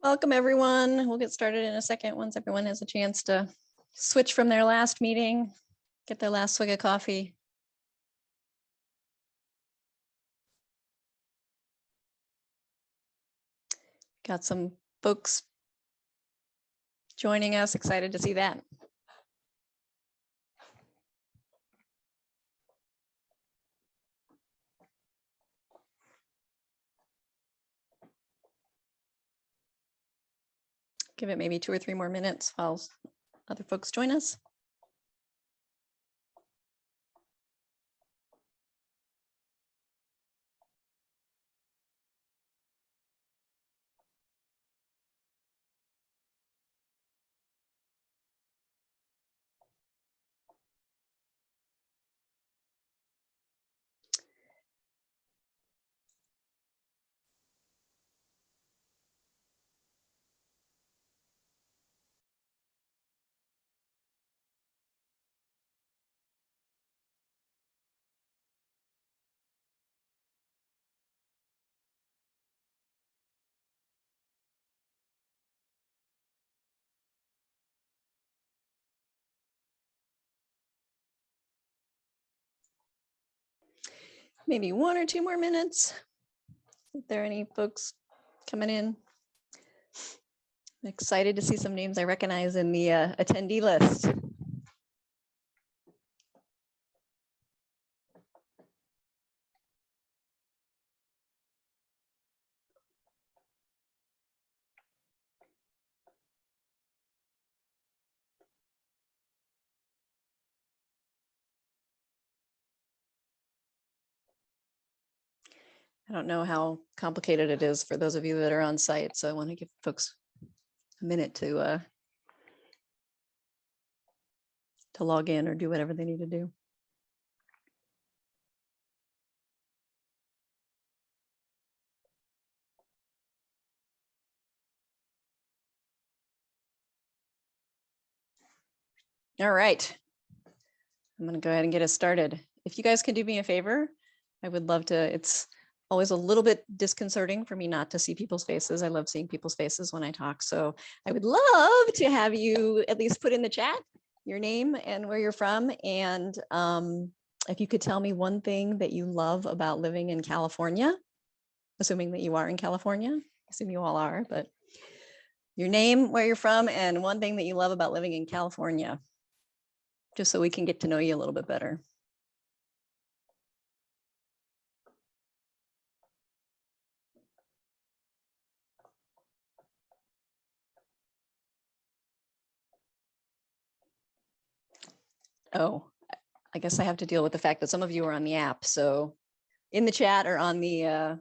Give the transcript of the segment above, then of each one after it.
Welcome, everyone. We'll get started in a second once everyone has a chance to switch from their last meeting, get their last swig of coffee. Got some folks joining us. Excited to see that. Give it maybe 2 or 3 more minutes while other folks join us. Maybe 1 or 2 more minutes. If there are any folks coming in. I'm excited to see some names I recognize in the attendee list. I don't know how complicated it is for those of you that are on site, so I want to give folks a minute to log in or do whatever they need to do. All right, I'm going to go ahead and get us started. If you guys can do me a favor, I would love to. It's always a little bit disconcerting for me not to see people's faces. I love seeing people's faces when I talk. So I would love to have you at least put in the chat your name and where you're from. And if you could tell me one thing that you love about living in California, assuming that you are in California, I assume you all are, but your name, where you're from, and one thing that you love about living in California, just so we can get to know you a little bit better. Oh, I guess I have to deal with the fact that some of you are on the app. So in the chat or on the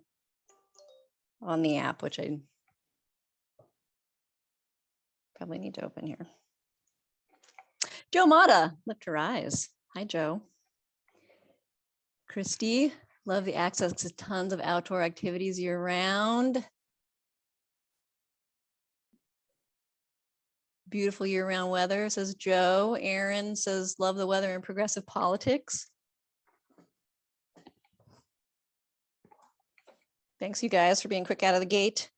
app, which I probably need to open here. Joe Mata, lift her eyes. Hi, Joe. Christy, love the access to tons of outdoor activities year round. Beautiful year-round weather, says Joe. Aaron says, love the weather and progressive politics. Thanks, you guys, for being quick out of the gate.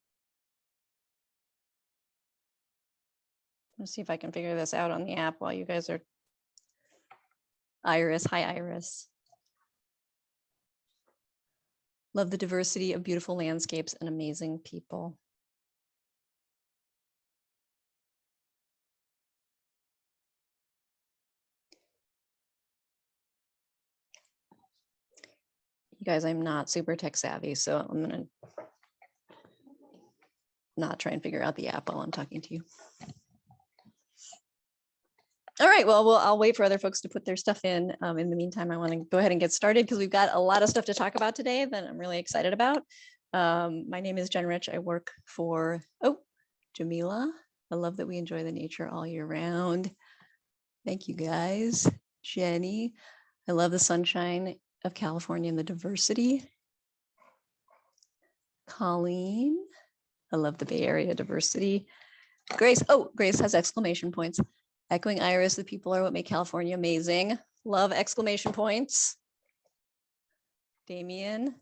Let's see if I can figure this out on the app while you guys are. Iris, hi, Iris. Love the diversity of beautiful landscapes and amazing people. You guys, I'm not super tech savvy, so I'm gonna not try and figure out the app while I'm talking to you. All right, well, I'll wait for other folks to put their stuff in. In the meantime, I want to go ahead and get started because we've got a lot of stuff to talk about today that I'm really excited about. My name is Jen Rich. I work for, Jamila. I love that we enjoy the nature all year round. Thank you, guys. Jenny, I love the sunshine of California and the diversity. Colleen, I love the Bay Area diversity. Grace, Grace has exclamation points. Echoing Iris, the people are what make California amazing. Love exclamation points. Damien,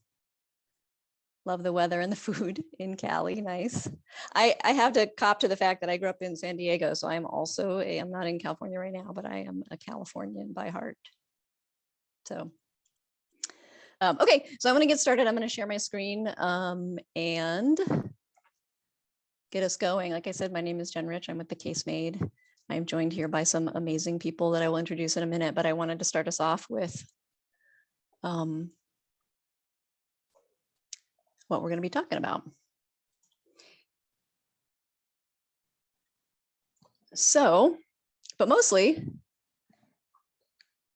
Love the weather and the food in Cali. Nice. I have to cop to the fact that I grew up in San Diego, so I'm also I'm not in California right now, but I am a Californian by heart. So, okay, so I'm going to get started. I'm going to share my screen and get us going. Like I said, my name is Jen Rich. I'm with the Case Made. I'm joined here by some amazing people that I will introduce in a minute, but I wanted to start us off with what we're going to be talking about. So, but mostly,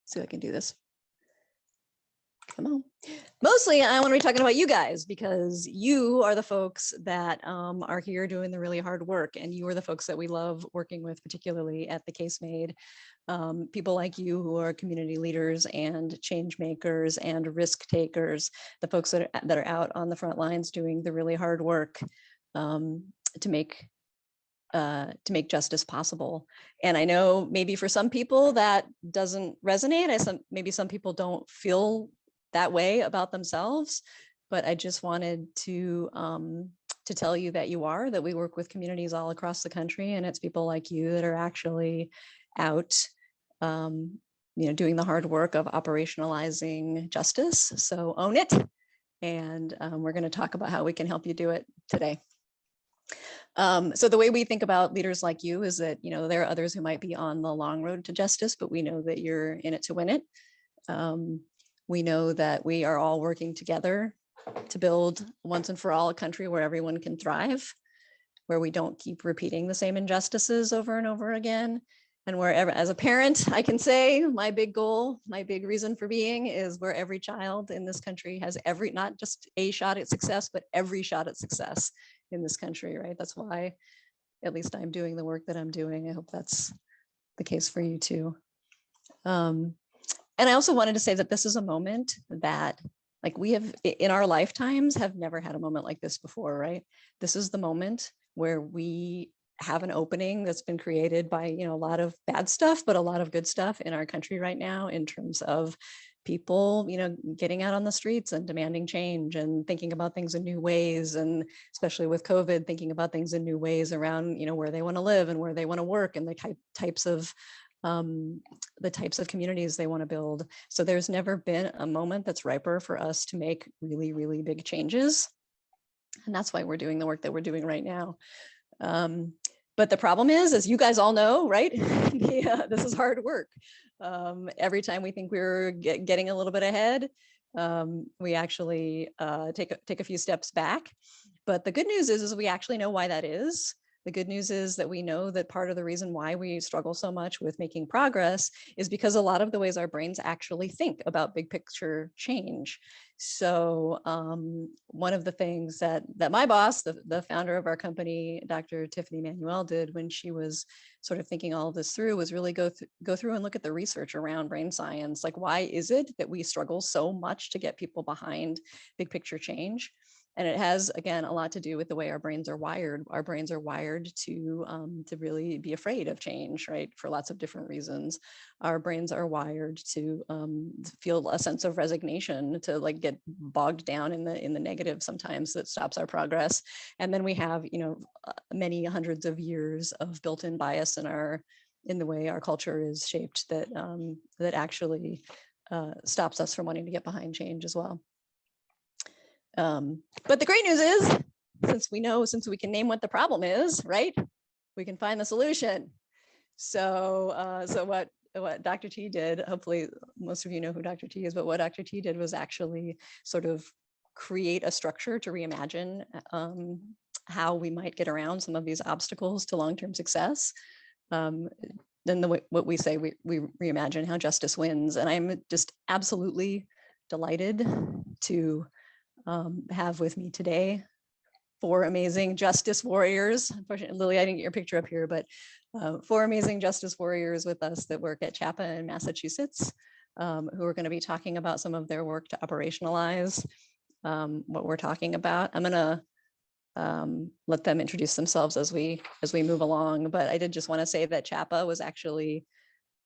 see if I can do this. Come on. Mostly, I want to be talking about you guys because you are the folks that are here doing the really hard work, and you are the folks that we love working with, particularly at the Case Made. People like you who are community leaders and change makers and risk takers, the folks that are out on the front lines doing the really hard work to make justice possible. And I know maybe for some people that doesn't resonate. Maybe some people don't feel that way about themselves, but I just wanted to tell you that that we work with communities all across the country, and it's people like you that are actually out, doing the hard work of operationalizing justice. So own it, and we're going to talk about how we can help you do it today. So the way we think about leaders like you is that, there are others who might be on the long road to justice, but we know that you're in it to win it. We know that we are all working together to build once and for all a country where everyone can thrive, where we don't keep repeating the same injustices over and over again. And wherever, as a parent, I can say my big goal, my big reason for being is where every child in this country has not just a shot at success, but every shot at success in this country, right? That's why at least I'm doing the work that I'm doing. I hope that's the case for you too. And I also wanted to say that this is a moment that, like, we have in our lifetimes have never had a moment like this before, right? This is the moment where we have an opening that's been created by, a lot of bad stuff, but a lot of good stuff in our country right now in terms of people, getting out on the streets and demanding change and thinking about things in new ways. And especially with COVID, thinking about things in new ways around, where they want to live and where they want to work and the types of communities they want to build. So there's never been a moment that's riper for us to make really, really big changes. And that's why we're doing the work that we're doing right now. But the problem is, as you guys all know, right? This is hard work. Every time we think we're getting a little bit ahead, we actually take a few steps back. But the good news is we actually know why that is. The good news is that we know that part of the reason why we struggle so much with making progress is because a lot of the ways our brains actually think about big picture change. So one of the things that my boss, the founder of our company, Dr. Tiffany Manuel, did when she was sort of thinking all of this through was really go through and look at the research around brain science. Like, why is it that we struggle so much to get people behind big picture change? And it has, again, a lot to do with the way our brains are wired. Our brains are wired to really be afraid of change, right? For lots of different reasons. Our brains are wired to feel a sense of resignation, to like get bogged down in the negative sometimes that stops our progress. And then we have, many hundreds of years of built-in bias in the way our culture is shaped that actually stops us from wanting to get behind change as well. But the great news is, since we can name what the problem is, right, we can find the solution. So what Dr. T did, hopefully most of you know who Dr. T is, but what Dr. T did was actually sort of create a structure to reimagine how we might get around some of these obstacles to long-term success. Then what we say, we reimagine how justice wins. And I'm just absolutely delighted to have with me today 4 amazing justice warriors. Unfortunately, Lily, I didn't get your picture up here, but 4 amazing justice warriors with us that work at CHAPA in Massachusetts, who are going to be talking about some of their work to operationalize what we're talking about. I'm going to let them introduce themselves as we move along, but I did just want to say that CHAPA was actually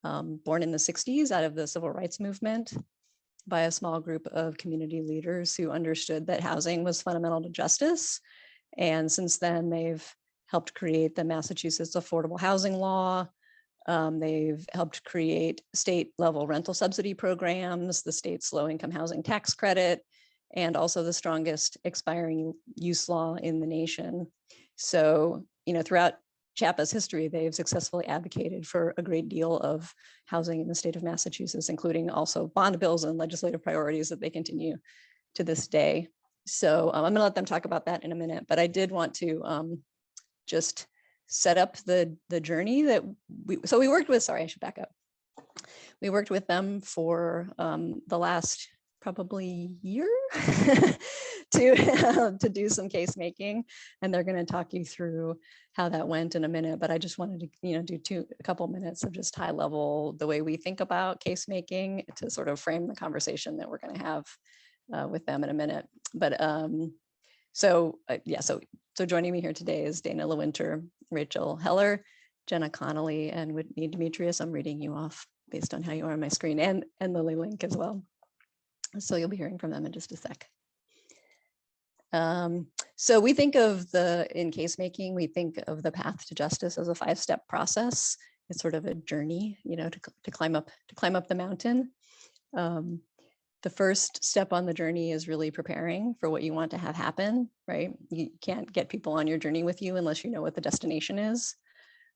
born in the 60s out of the civil rights movement. by a small group of community leaders who understood that housing was fundamental to justice. And since then, they've helped create the Massachusetts Affordable Housing Law. They've helped create state level rental subsidy programs, the state's low income housing tax credit, and also the strongest expiring use law in the nation. So, throughout CHAPA's history, they've successfully advocated for a great deal of housing in the state of Massachusetts, including also bond bills and legislative priorities that they continue to this day. So I'm going to let them talk about that in a minute, but I did want to just set up the journey that we worked with, sorry, I should back up. We worked with them for the last probably year to do some case making, and they're going to talk you through how that went in a minute. But I just wanted to do a couple minutes of just high level the way we think about case making to sort of frame the conversation that we're going to have with them in a minute. But so joining me here today is Dana Lewinter, Rachel Heller, Jenna Connolly, and Whitney Demetrius. I'm reading you off based on how you are on my screen, and Lily Link as well. So you'll be hearing from them in just a sec. So we think of in case making, we think of the path to justice as a 5-step process. It's sort of a journey, to climb up the mountain. The first step on the journey is really preparing for what you want to have happen, right? You can't get people on your journey with you unless you know what the destination is,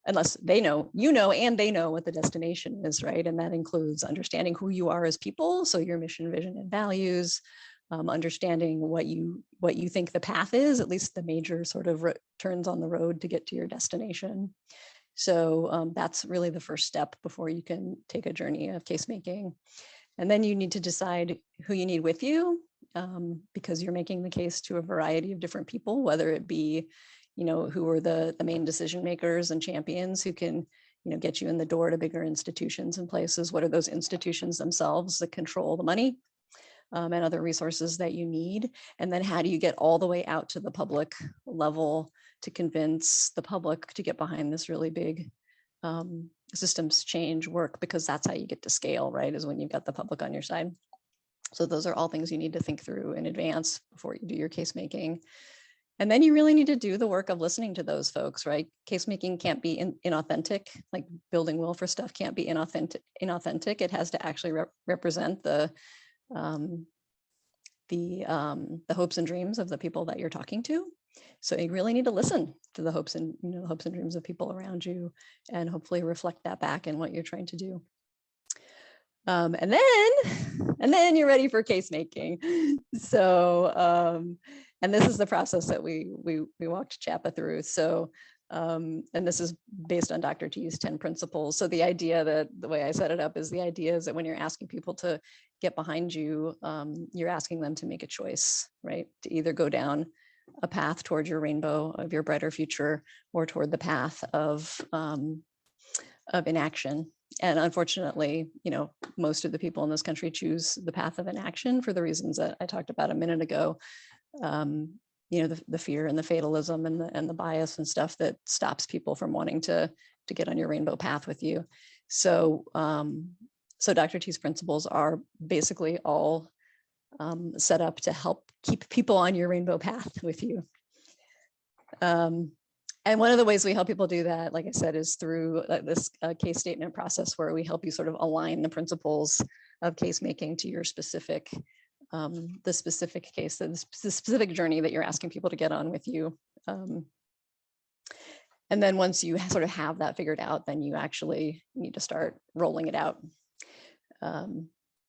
unless they know, and they know what the destination is, right? And that includes understanding who you are as people, so your mission, vision, and values, understanding what you think the path is, at least the major sort of turns on the road to get to your destination. So that's really the first step before you can take a journey of case making. And then you need to decide who you need with you, because you're making the case to a variety of different people, whether it be, who are the main decision makers and champions who can, get you in the door to bigger institutions and places. What are those institutions themselves that control the money and other resources that you need? And then how do you get all the way out to the public level to convince the public to get behind this really big systems change work, because that's how you get to scale, right? Is when you've got the public on your side. So those are all things you need to think through in advance before you do your case making. And then you really need to do the work of listening to those folks, right? Case making can't be inauthentic, like building will for stuff can't be inauthentic. It has to actually represent the hopes and dreams of the people that you're talking to. So you really need to listen to the hopes and dreams of people around you, and hopefully reflect that back in what you're trying to do. And then you're ready for case making. So, and this is the process that we walked CHAPA through. So, and this is based on Dr. T's 10 principles. So the way I set it up is that when you're asking people to get behind you, you're asking them to make a choice, right? To either go down a path toward your rainbow of your brighter future, or toward the path of inaction. And unfortunately, most of the people in this country choose the path of inaction for the reasons that I talked about a minute ago. The fear and the fatalism and the bias and stuff that stops people from wanting to get on your rainbow path with you. So, so Dr. T's principles are basically all set up to help keep people on your rainbow path with you. And one of the ways we help people do that, like I said, is through this case statement process, where we help you sort of align the principles of case making to your specific, the specific case, the specific journey that you're asking people to get on with you. And then once you sort of have that figured out, then you actually need to start rolling it out.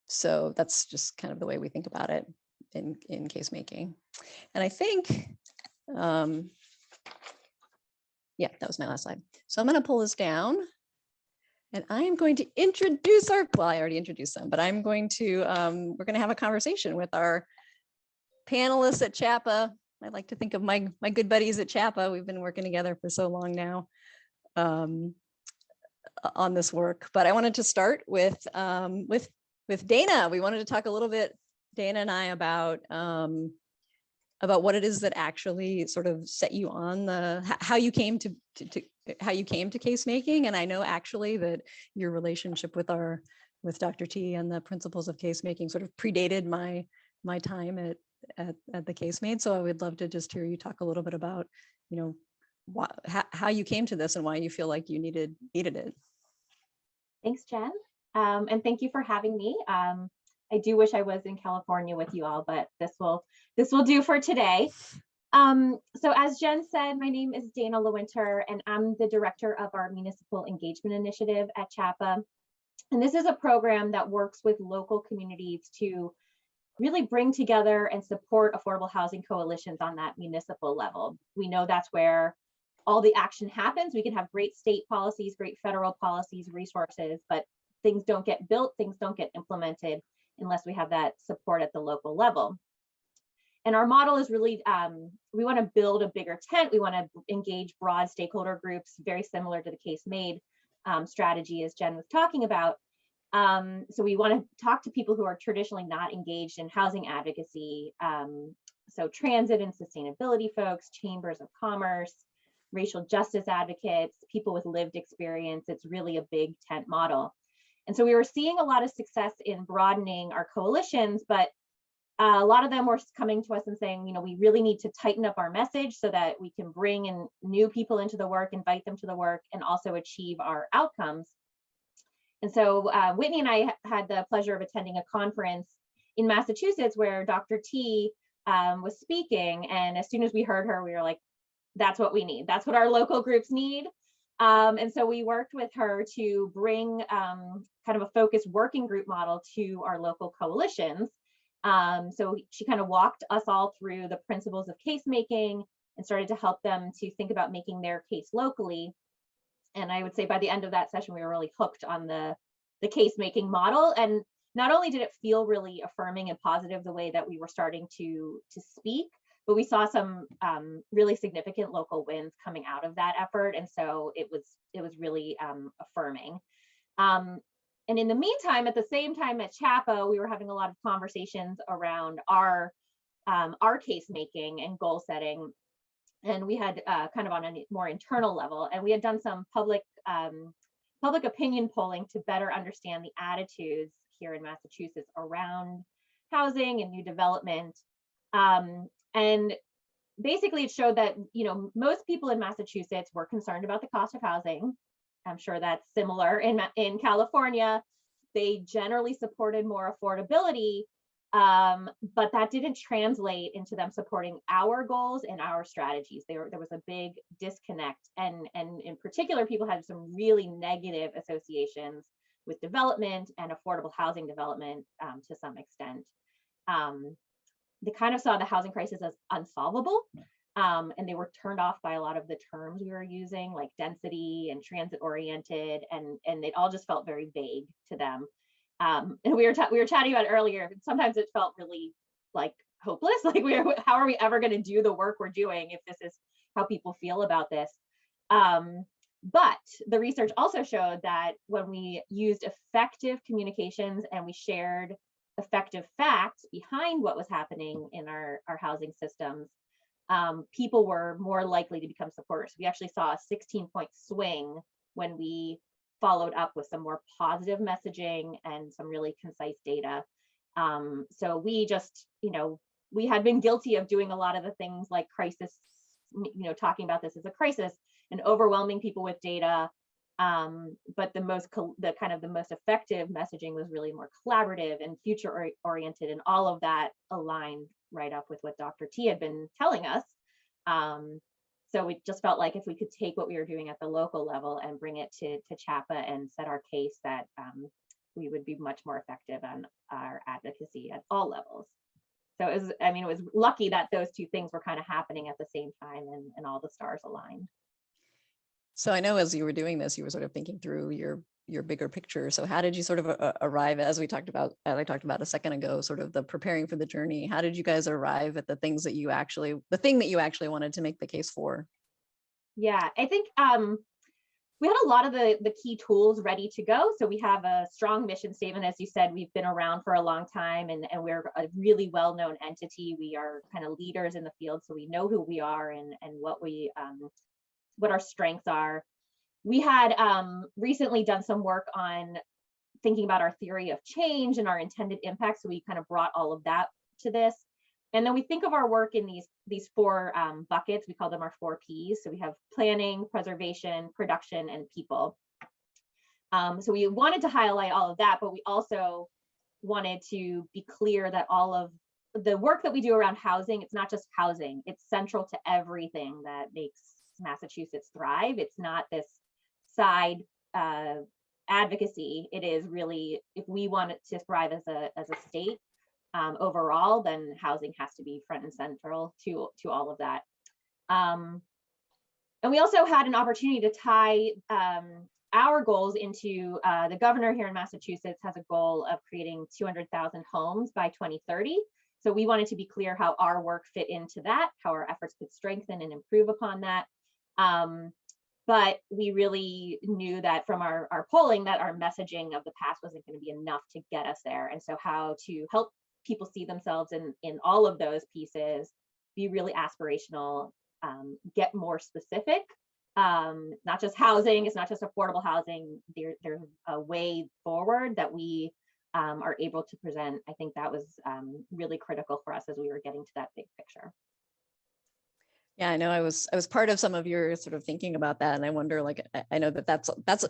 So that's just kind of the way we think about it in case making. And I think, yeah, that was my last slide. So I'm going to pull this down, and I am going to introduce well, I already introduced them, but I'm going to, we're going to have a conversation with our panelists at CHAPA. I like to think of my good buddies at CHAPA. We've been working together for so long now on this work, but I wanted to start with Dana. We wanted to talk a little bit, Dana and I, about what it is that actually sort of set you on how you came to case making. And I know actually that your relationship with our with Dr. T and the principles of case making sort of predated my time at the Casemate. So I would love to just hear you talk a little bit about, you know, how you came to this and why you feel like you needed it. Thanks, Jen. And thank you for having me. I do wish I was in California with you all, but this will do for today. So as Jen said, my name is Dana Lewinter, and I'm the director of our Municipal Engagement Initiative at CHAPA. And this is a program that works with local communities to really bring together and support affordable housing coalitions on that municipal level. We know that's where all the action happens. We can have great state policies, great federal policies, resources, but things don't get built, things don't get implemented unless we have that support at the local level. And our model is really, we want to build a bigger tent. We want to engage broad stakeholder groups, very similar to the Casemate strategy as Jen was talking about. So we want to talk to people who are traditionally not engaged in housing advocacy. So transit and sustainability folks, chambers of commerce, racial justice advocates, people with lived experience. It's really a big tent model. And so we were seeing a lot of success in broadening our coalitions, but a lot of them were coming to us and saying, you know, we really need to tighten up our message so that we can bring in new people into the work, invite them to the work, and also achieve our outcomes. And so Whitney and I had the pleasure of attending a conference in Massachusetts where Dr. T was speaking. And as soon as we heard her, we were like, that's what we need. That's what our local groups need. And so we worked with her to bring kind of a focused working group model to our local coalitions. So she kind of walked us all through the principles of case making and started to help them to think about making their case locally. And I would say by the end of that session, we were really hooked on the case making model. And not only did it feel really affirming and positive the way that we were starting to speak, but we saw some really significant local wins coming out of that effort. And so it was really affirming. And in the meantime, at the same time at CHAPA, we were having a lot of conversations around our case making and goal setting. And we had kind of on a more internal level, and we had done some public opinion polling to better understand the attitudes here in Massachusetts around housing and new development. And basically it showed that, you know, most people in Massachusetts were concerned about the cost of housing. I'm sure that's similar in California. They generally supported more affordability, but that didn't translate into them supporting our goals and our strategies. There was a big disconnect, and in particular, people had some really negative associations with development and affordable housing development to some extent. They kind of saw the housing crisis as unsolvable, and they were turned off by a lot of the terms we were using, like density and transit oriented, and it all just felt very vague to them. And we were chatting about it earlier. Sometimes it felt really like hopeless. Like how are we ever going to do the work we're doing if this is how people feel about this? But the research also showed that when we used effective communications and we shared effective facts behind what was happening in our housing systems, people were more likely to become supporters. We actually saw a 16-point swing when we followed up with some more positive messaging and some really concise data. So we just, you know, we had been guilty of doing a lot of the things like crisis, you know, talking about this as a crisis and overwhelming people with data. But the most effective messaging was really more collaborative and future oriented, and all of that aligned right up with what Dr. T had been telling us. So it just felt like if we could take what we were doing at the local level and bring it to CHAPA and set our case, that we would be much more effective on our advocacy at all levels. So it was lucky that those two things were kind of happening at the same time, and all the stars aligned. So I know as you were doing this, you were sort of thinking through your bigger picture. So how did you sort of arrive, as I talked about a second ago, sort of the preparing for the journey? How did you guys arrive at the thing that you actually wanted to make the case for? Yeah, I think we had a lot of the key tools ready to go. So we have a strong mission statement. As you said, we've been around for a long time, and we're a really well-known entity. We are kind of leaders in the field, so we know who we are and what our strengths are. We had recently done some work on thinking about our theory of change and our intended impact. So we kind of brought all of that to this. And then we think of our work in these four buckets. We call them our 4 Ps. So we have planning, preservation, production, and people. So we wanted to highlight all of that, but we also wanted to be clear that all of the work that we do around housing, it's not just housing, it's central to everything that makes Massachusetts thrive. It's not this side advocacy. It is really, if we want it to thrive as a state overall, then housing has to be front and central to all of that. And we also had an opportunity to tie our goals into the governor here in Massachusetts has a goal of creating 200,000 homes by 2030. So we wanted to be clear how our work fit into that, how our efforts could strengthen and improve upon that. But we really knew that from our polling that our messaging of the past wasn't going to be enough to get us there. And so how to help people see themselves in all of those pieces, be really aspirational, get more specific. Not just housing, it's not just affordable housing. There's a way forward that we are able to present. I think that was really critical for us as we were getting to that big picture. Yeah, I know I was part of some of your sort of thinking about that. And I wonder, like, I know that's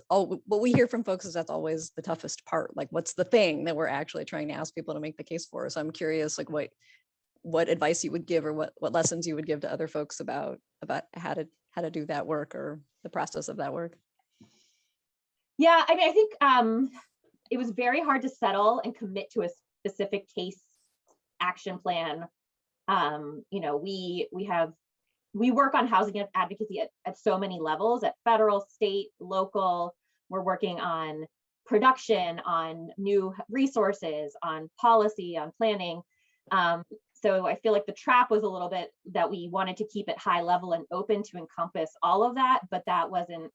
all what we hear from folks is that's always the toughest part. Like, what's the thing that we're actually trying to ask people to make the case for? So I'm curious, like, what advice you would give or what lessons you would give to other folks about how to do that work or the process of that work. Yeah, I mean, I think it was very hard to settle and commit to a specific case action plan. You know, we work on housing advocacy at so many levels, at federal, state, local. We're working on production, on new resources, on policy, on planning. So I feel like the trap was a little bit that we wanted to keep it high level and open to encompass all of that, but that wasn't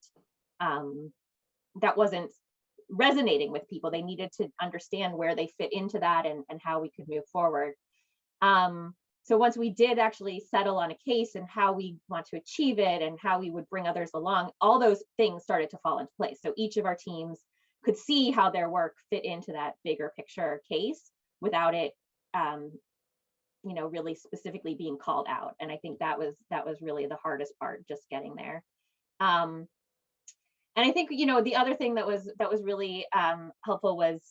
resonating with people. They needed to understand where they fit into that and how we could move forward. So once we did actually settle on a case and how we want to achieve it and how we would bring others along, all those things started to fall into place. So each of our teams could see how their work fit into that bigger picture case without it, you know, really specifically being called out. And I think that was really the hardest part, just getting there. And I think, you know, the other thing that was really helpful was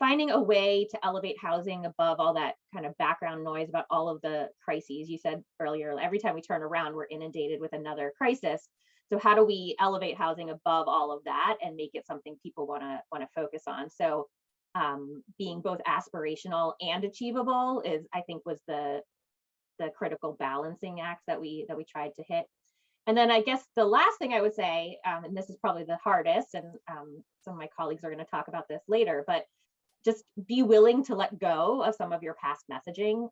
finding a way to elevate housing above all that kind of background noise about all of the crises. You said earlier, every time we turn around, we're inundated with another crisis. So how do we elevate housing above all of that and make it something people want to focus on? So being both aspirational and achievable I think was the critical balancing act that we tried to hit. And then I guess the last thing I would say, and this is probably the hardest, and some of my colleagues are going to talk about this later, but just be willing to let go of some of your past messaging.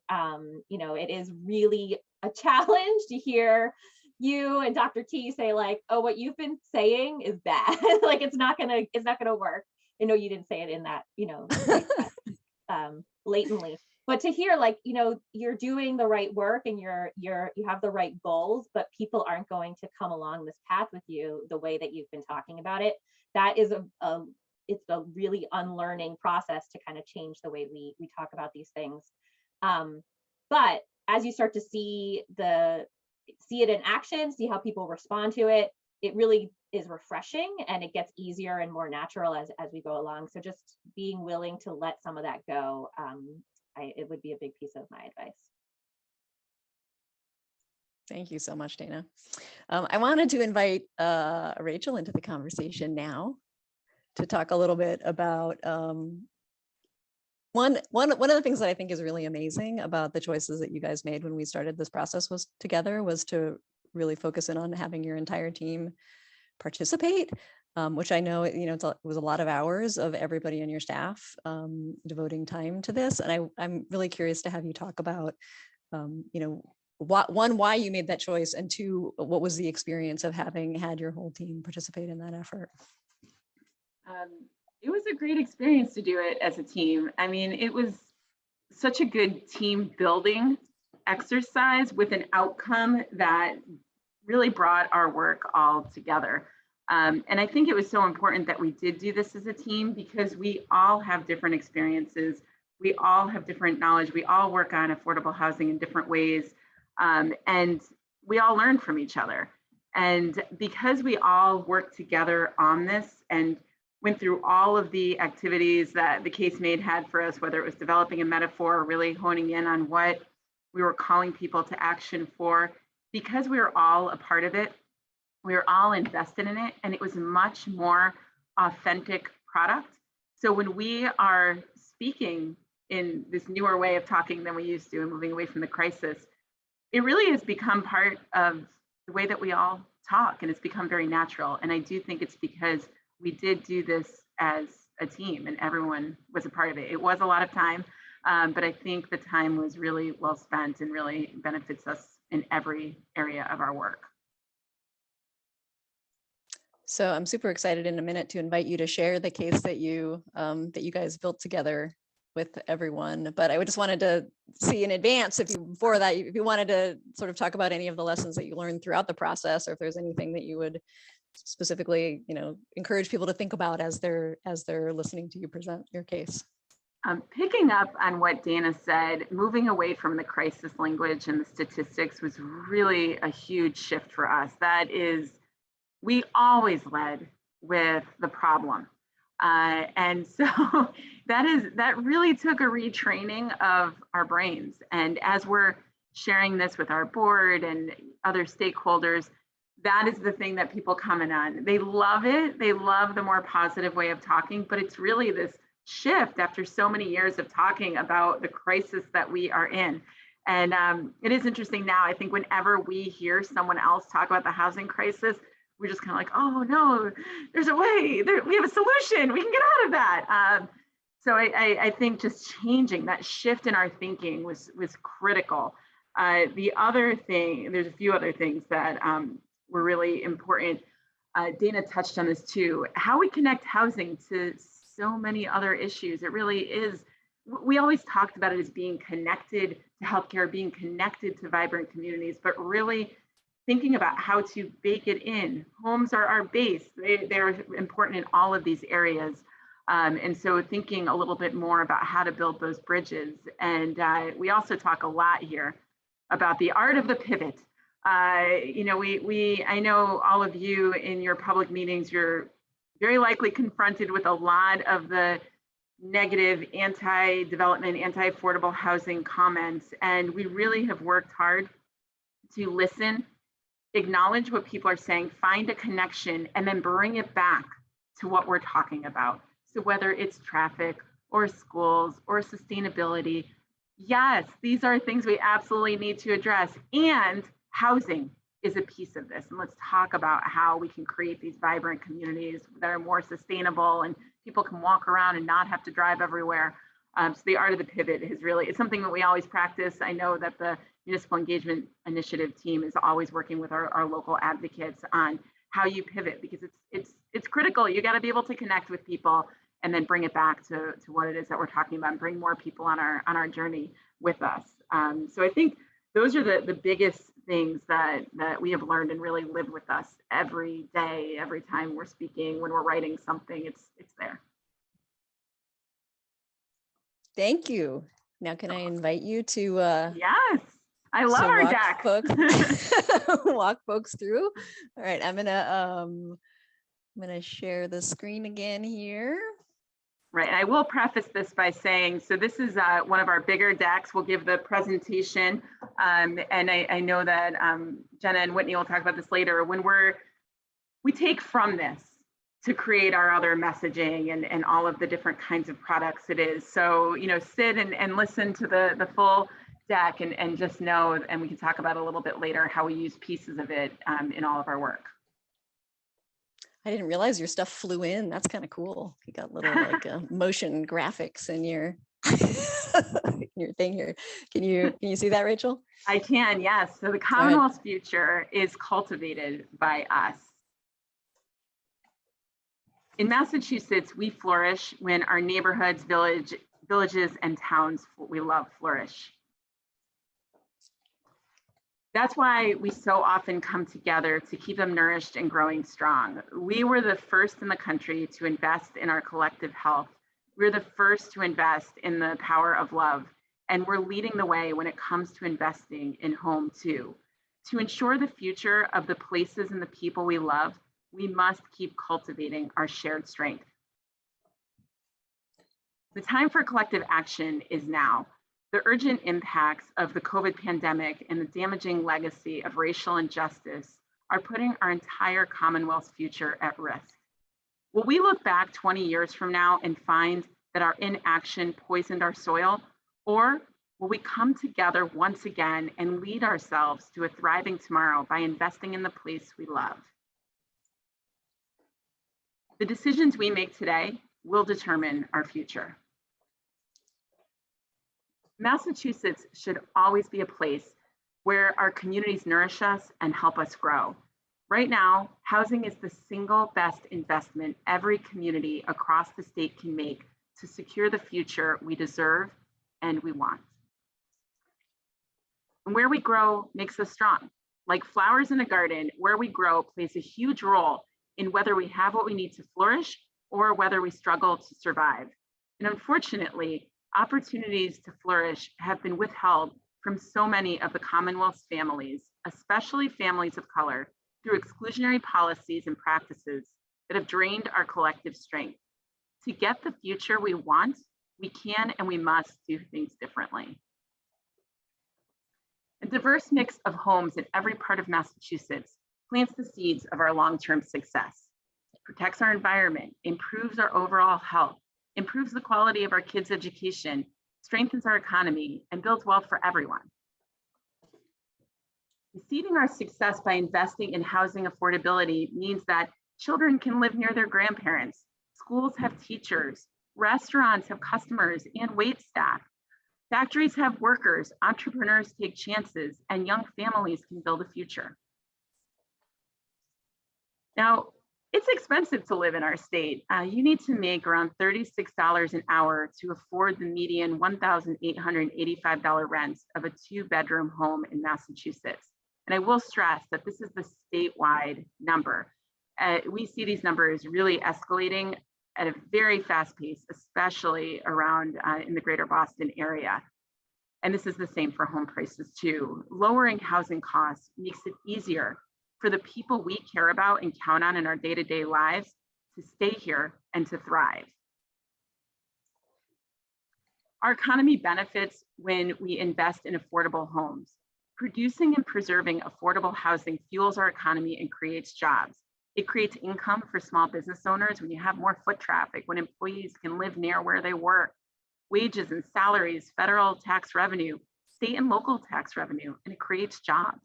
You know, it is really a challenge to hear you and Dr. T say like, oh, what you've been saying is bad. Like it's not gonna work. I know you didn't say it in that, you know, blatantly, but to hear like, you know, you're doing the right work and you have the right goals, but people aren't going to come along this path with you the way that you've been talking about it. That is it's a really unlearning process to kind of change the way we talk about these things. But as you start to see it in action, see how people respond to it, it really is refreshing and it gets easier and more natural as we go along. So just being willing to let some of that go, it would be a big piece of my advice. Thank you so much, Dana. I wanted to invite Rachel into the conversation now to talk a little bit about one of the things that I think is really amazing about the choices that you guys made when we started this process was to really focus in on having your entire team participate, which I know, you know, it was a lot of hours of everybody on your staff devoting time to this. And I'm really curious to have you talk about, you know, why you made that choice, and two, what was the experience of having had your whole team participate in that effort? It was a great experience to do it as a team. I mean, it was such a good team building exercise with an outcome that really brought our work all together. And I think it was so important that we did do this as a team because we all have different experiences. We all have different knowledge. We all work on affordable housing in different ways. And we all learn from each other. And because we all worked together on this and went through all of the activities that the case made had for us, whether it was developing a metaphor or really honing in on what we were calling people to action for, because we were all a part of it, we were all invested in it, and it was a much more authentic product. So when we are speaking in this newer way of talking than we used to and moving away from the crisis, it really has become part of the way that we all talk, and it's become very natural. And I do think it's because we did do this as a team and everyone was a part of it. It was a lot of time, but I think the time was really well spent and really benefits us in every area of our work. So I'm super excited in a minute to invite you to share the case that you guys built together with everyone. But I just wanted to see in advance if you, before that, if you wanted to sort of talk about any of the lessons that you learned throughout the process, or if there's anything that you would specifically, encourage people to think about as they're listening to you present your case. Picking up on what Dana said, moving away from the crisis language and the statistics was really a huge shift for us. That is, we always led with the problem. And so that really took a retraining of our brains. And as we're sharing this with our board and other stakeholders, that is the thing that people comment on. They love it. They love the more positive way of talking, but it's really this shift after so many years of talking about the crisis that we are in. And it is interesting now, I think whenever we hear someone else talk about the housing crisis, we're just kind of like, oh no, there's a way, we have a solution, we can get out of that. So I think just changing that shift in our thinking was critical. The other thing, there's a few other things that were really important. Dana touched on this too, how we connect housing to so many other issues. It really is, we always talked about it as being connected to healthcare, being connected to vibrant communities, but really thinking about how to bake it in. Homes are our base. They're important in all of these areas. And so thinking a little bit more about how to build those bridges. And we also talk a lot here about the art of the pivot. I know all of you in your public meetings, you're very likely confronted with a lot of the negative anti-development, anti-affordable housing comments. And we really have worked hard to listen, acknowledge what people are saying, find a connection, and then bring it back to what we're talking about. So whether it's traffic or schools or sustainability, yes, these are things we absolutely need to address. And housing is a piece of this. And let's talk about how we can create these vibrant communities that are more sustainable and people can walk around and not have to drive everywhere. So the art of the pivot is really, it's something that we always practice. I know that the Municipal Engagement Initiative team is always working with our local advocates on how you pivot, because it's critical. You got to be able to connect with people and then bring it back to what it is that we're talking about and bring more people on our journey with us. So I think those are the biggest things that we have learned and really live with us every day, every time we're speaking, when we're writing something, it's there. Thank you. Now, can I invite you to yes, I love our deck. Walk folks through. All right, I'm gonna share the screen again here. Right, and I will preface this by saying, so this is one of our bigger decks. We'll give the presentation, and I know that Jenna and Whitney will talk about this later. When we take from this to create our other messaging and all of the different kinds of products it is. So, sit and listen to the full deck and just know, and we can talk about a little bit later how we use pieces of it in all of our work. I didn't realize your stuff flew in. That's kind of cool. You got little motion graphics in your your thing here. Can you see that, Rachel? I can, yes. So the Commonwealth's future is cultivated by us. In Massachusetts, we flourish when our neighborhoods, villages, and towns we love flourish. That's why we so often come together to keep them nourished and growing strong. We were the first in the country to invest in our collective health. We're the first to invest in the power of love. And we're leading the way when it comes to investing in home too. To ensure the future of the places and the people we love, we must keep cultivating our shared strength. The time for collective action is now. The urgent impacts of the COVID pandemic and the damaging legacy of racial injustice are putting our entire Commonwealth's future at risk. Will we look back 20 years from now and find that our inaction poisoned our soil? Or will we come together once again and lead ourselves to a thriving tomorrow by investing in the place we love? The decisions we make today will determine our future. Massachusetts should always be a place where our communities nourish us and help us grow. Right now, housing is the single best investment every community across the state can make to secure the future we deserve and we want. And where we grow makes us strong. Like flowers in a garden, where we grow plays a huge role in whether we have what we need to flourish or whether we struggle to survive. And unfortunately, opportunities to flourish have been withheld from so many of the Commonwealth's families, especially families of color, through exclusionary policies and practices that have drained our collective strength. To get the future we want, we can and we must do things differently. A diverse mix of homes in every part of Massachusetts plants the seeds of our long-term success, protects our environment, improves our overall health, improves the quality of our kids' education, strengthens our economy, and builds wealth for everyone. Seeding our success by investing in housing affordability means that children can live near their grandparents, schools have teachers, restaurants have customers and wait staff, factories have workers, entrepreneurs take chances, and young families can build a future. Now, it's expensive to live in our state. You need to make around $36 an hour to afford the median $1,885 rent of a 2-bedroom home in Massachusetts. And I will stress that this is the statewide number. We see these numbers really escalating at a very fast pace, especially around in the greater Boston area. And this is the same for home prices too. Lowering housing costs makes it easier for the people we care about and count on in our day-to-day lives to stay here and to thrive. Our economy benefits when we invest in affordable homes. Producing and preserving affordable housing fuels our economy and creates jobs. It creates income for small business owners when you have more foot traffic, when employees can live near where they work, wages and salaries, federal tax revenue, state and local tax revenue, and it creates jobs.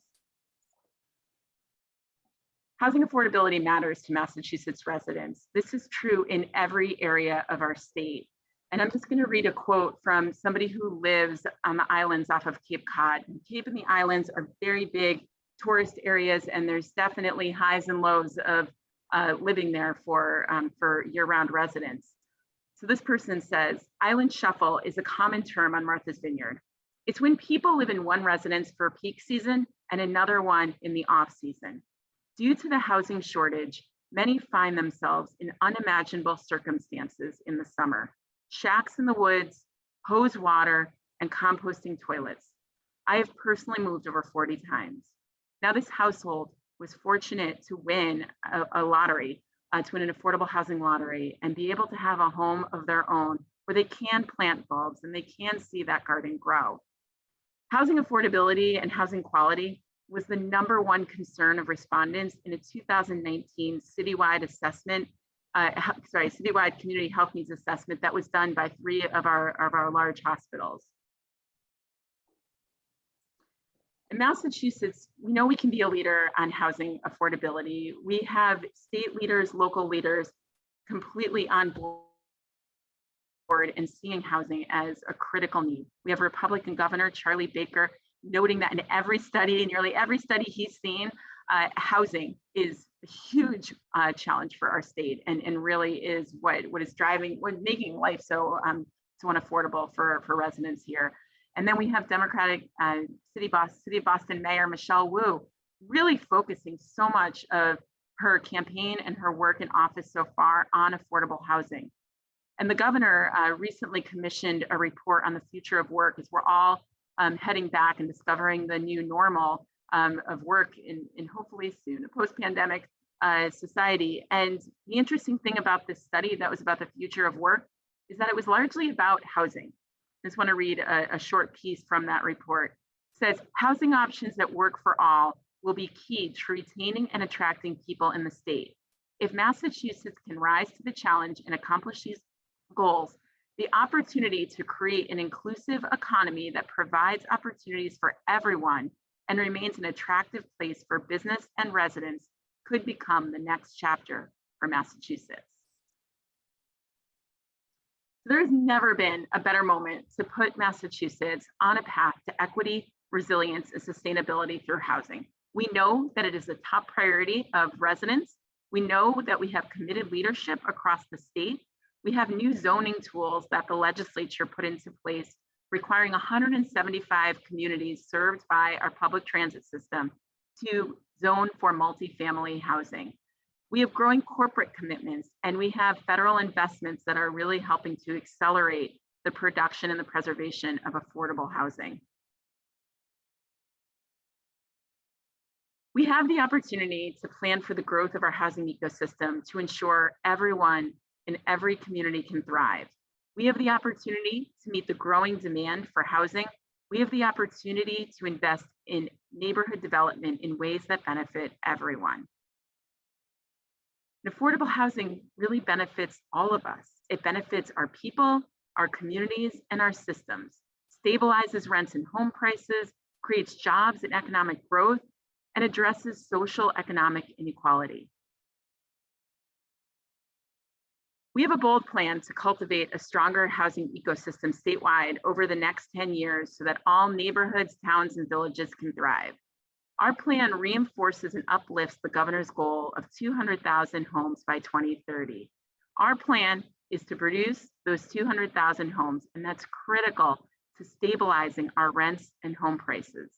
Housing affordability matters to Massachusetts residents. This is true in every area of our state. And I'm just going to read a quote from somebody who lives on the islands off of Cape Cod. Cape and the islands are very big tourist areas, and there's definitely highs and lows of living there for year-round residents. So this person says, island shuffle is a common term on Martha's Vineyard. It's when people live in one residence for peak season and another one in the off season. Due to the housing shortage, many find themselves in unimaginable circumstances in the summer. Shacks in the woods, hose water, and composting toilets. I have personally moved over 40 times. Now this household was fortunate to win a lottery, to win an affordable housing lottery and be able to have a home of their own where they can plant bulbs and they can see that garden grow. Housing affordability and housing quality was the #1 concern of respondents in a 2019 citywide assessment, citywide community health needs assessment that was done by 3 of our large hospitals. In Massachusetts, we know we can be a leader on housing affordability. We have state leaders, local leaders completely on board and seeing housing as a critical need. We have Republican Governor Charlie Baker noting that in every study, nearly every study he's seen, housing is a huge challenge for our state and really is what is driving, making life so unaffordable for residents here. And then we have Democratic City of Boston Mayor Michelle Wu really focusing so much of her campaign and her work in office so far on affordable housing. And the governor recently commissioned a report on the future of work as we're all heading back and discovering the new normal of work in hopefully soon a post-pandemic society. And the interesting thing about this study that was about the future of work is that it was largely about housing. I just want to read a short piece from that report. It says, housing options that work for all will be key to retaining and attracting people in the state. If Massachusetts can rise to the challenge and accomplish these goals, the opportunity to create an inclusive economy that provides opportunities for everyone and remains an attractive place for business and residents could become the next chapter for Massachusetts. There's never been a better moment to put Massachusetts on a path to equity, resilience, and sustainability through housing. We know that it is a top priority of residents. We know that we have committed leadership across the state. We have new zoning tools that the legislature put into place, requiring 175 communities served by our public transit system to zone for multifamily housing. We have growing corporate commitments, and we have federal investments that are really helping to accelerate the production and the preservation of affordable housing. We have the opportunity to plan for the growth of our housing ecosystem to ensure everyone in every community can thrive. We have the opportunity to meet the growing demand for housing. We have the opportunity to invest in neighborhood development in ways that benefit everyone. And affordable housing really benefits all of us. It benefits our people, our communities, and our systems, stabilizes rents and home prices, creates jobs and economic growth, and addresses social economic inequality. We have a bold plan to cultivate a stronger housing ecosystem statewide over the next 10 years so that all neighborhoods, towns, and villages can thrive. Our plan reinforces and uplifts the governor's goal of 200,000 homes by 2030. Our plan is to produce those 200,000 homes, and that's critical to stabilizing our rents and home prices.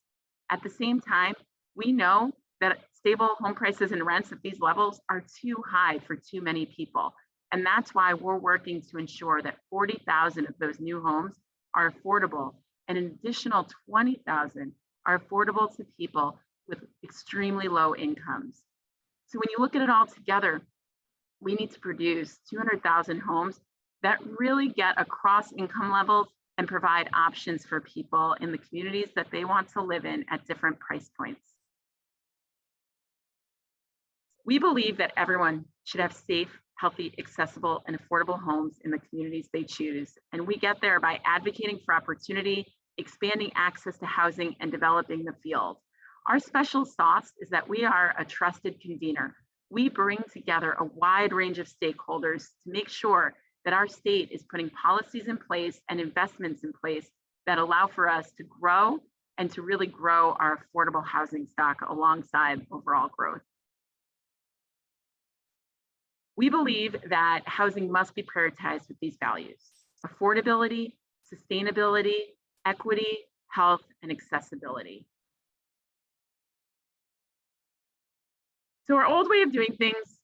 At the same time, we know that stable home prices and rents at these levels are too high for too many people. And that's why we're working to ensure that 40,000 of those new homes are affordable, and an additional 20,000 are affordable to people with extremely low incomes. So when you look at it all together, we need to produce 200,000 homes that really get across income levels and provide options for people in the communities that they want to live in at different price points. We believe that everyone should have safe, healthy, accessible, and affordable homes in the communities they choose. And we get there by advocating for opportunity, expanding access to housing, and developing the field. Our special sauce is that we are a trusted convener. We bring together a wide range of stakeholders to make sure that our state is putting policies in place and investments in place that allow for us to grow and to really grow our affordable housing stock alongside overall growth. We believe that housing must be prioritized with these values: affordability, sustainability, equity, health, and accessibility. So our old way of doing things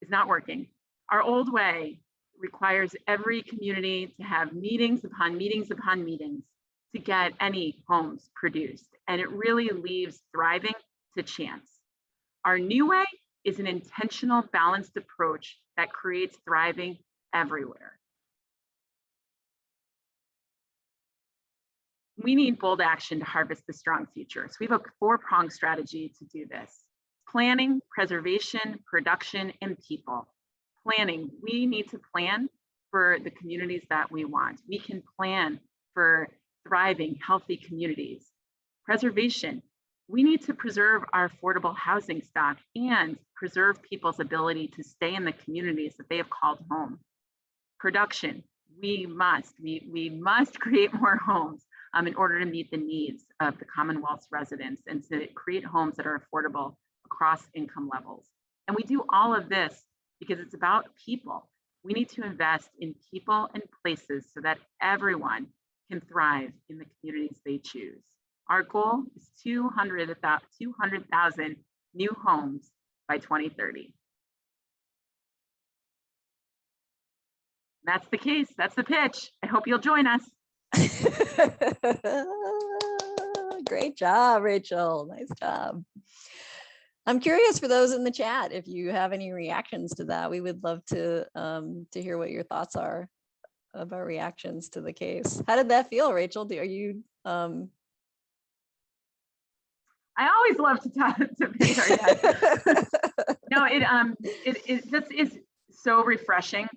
is not working. Our old way requires every community to have meetings upon meetings upon meetings to get any homes produced, and it really leaves thriving to chance. Our new way is an intentional, balanced approach that creates thriving everywhere. We need bold action to harvest the strong future. So we have a four-pronged strategy to do this: planning, preservation, production, and people. Planning, we need to plan for the communities that we want. We can plan for thriving, healthy communities. Preservation, we need to preserve our affordable housing stock and preserve people's ability to stay in the communities that they have called home. Production, we must create more homes in order to meet the needs of the Commonwealth's residents and to create homes that are affordable across income levels. And we do all of this because it's about people. We need to invest in people and places so that everyone can thrive in the communities they choose. Our goal is 200,000 new homes by 2030. That's the case. That's the pitch. I hope you'll join us. Great job, Rachel. Nice job. I'm curious for those in the chat, if you have any reactions to that. We would love to hear what your thoughts are about reactions to the case. How did that feel, Rachel? Are you? I always love to talk to pitch our guests. No, it just is so refreshing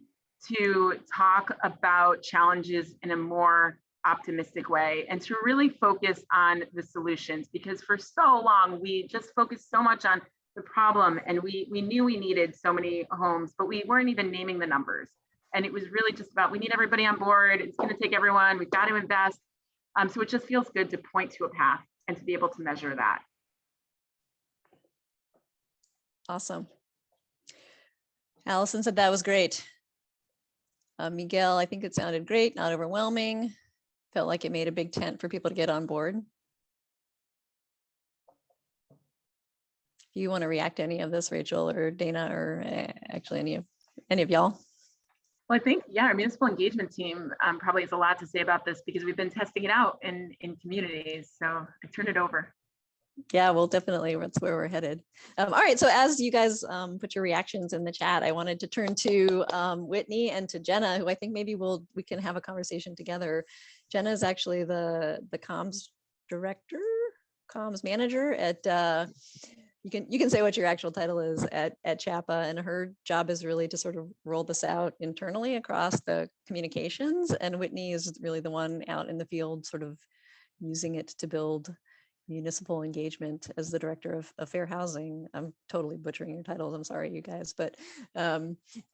to talk about challenges in a more optimistic way and to really focus on the solutions, because for so long we just focused so much on the problem, and we knew we needed so many homes, but we weren't even naming the numbers. And it was really just about, we need everybody on board. It's going to take everyone. We've got to invest. So it just feels good to point to a path and to be able to measure that. Awesome. Allison said that was great. Miguel, I think it sounded great, not overwhelming. Felt like it made a big tent for people to get on board. If you want to react to any of this, Rachel or Dana, or actually any of y'all. Well, I think, yeah, our municipal engagement team probably has a lot to say about this, because we've been testing it out in communities. So I turn it over. Yeah, well, definitely that's where we're headed. All right, so as you guys put your reactions in the chat, I wanted to turn to Whitney and to Jenna, who I think maybe we can have a conversation together. Jenna is actually the comms director, comms manager at you can say what your actual title is at CHAPA, and her job is really to sort of roll this out internally across the communications, and Whitney is really the one out in the field sort of using it to build municipal engagement as the director of fair housing. I'm totally butchering your titles. I'm sorry, you guys, but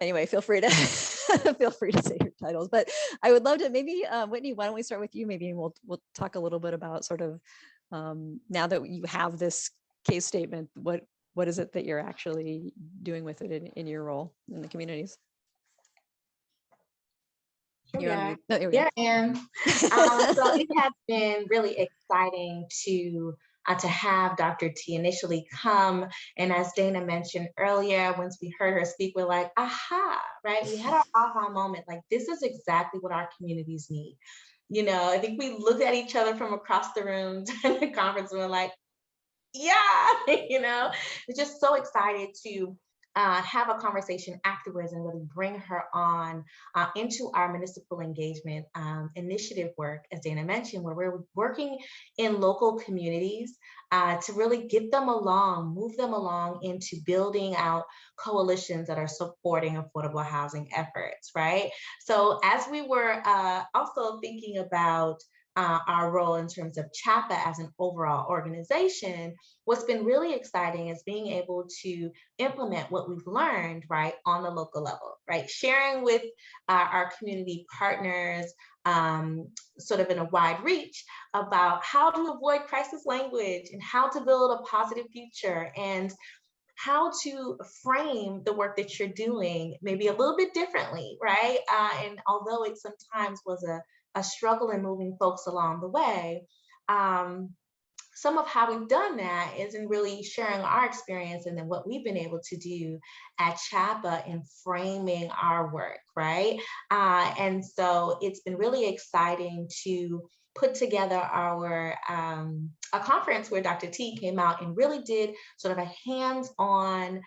anyway, feel free to feel free to say your titles. But I would love to maybe Whitney, why don't we start with you? Maybe we'll talk a little bit about sort of now that you have this case statement, what is it that you're actually doing with it in your role in the communities? Yeah, I am. So it has been really exciting to have Dr. T initially come. And as Dana mentioned earlier, once we heard her speak, we're like, aha, right? We had our aha moment, like, this is exactly what our communities need. You know, I think we looked at each other from across the room during the conference and we're like, yeah, you know, we're just so excited to have a conversation afterwards and really bring her on into our municipal engagement initiative work, as Dana mentioned, where we're working in local communities to really get them along, move them along into building out coalitions that are supporting affordable housing efforts, right? So as we were also thinking about our role in terms of CHAPA as an overall organization, what's been really exciting is being able to implement what we've learned, right, on the local level, right? Sharing with our community partners, sort of in a wide reach, about how to avoid crisis language and how to build a positive future, and how to frame the work that you're doing maybe a little bit differently, right? And although it sometimes was a struggle in moving folks along the way, some of how we've done that is in really sharing our experience and then what we've been able to do at CHAPA in framing our work, right? And so it's been really exciting to put together our a conference where Dr. T came out and really did sort of a hands-on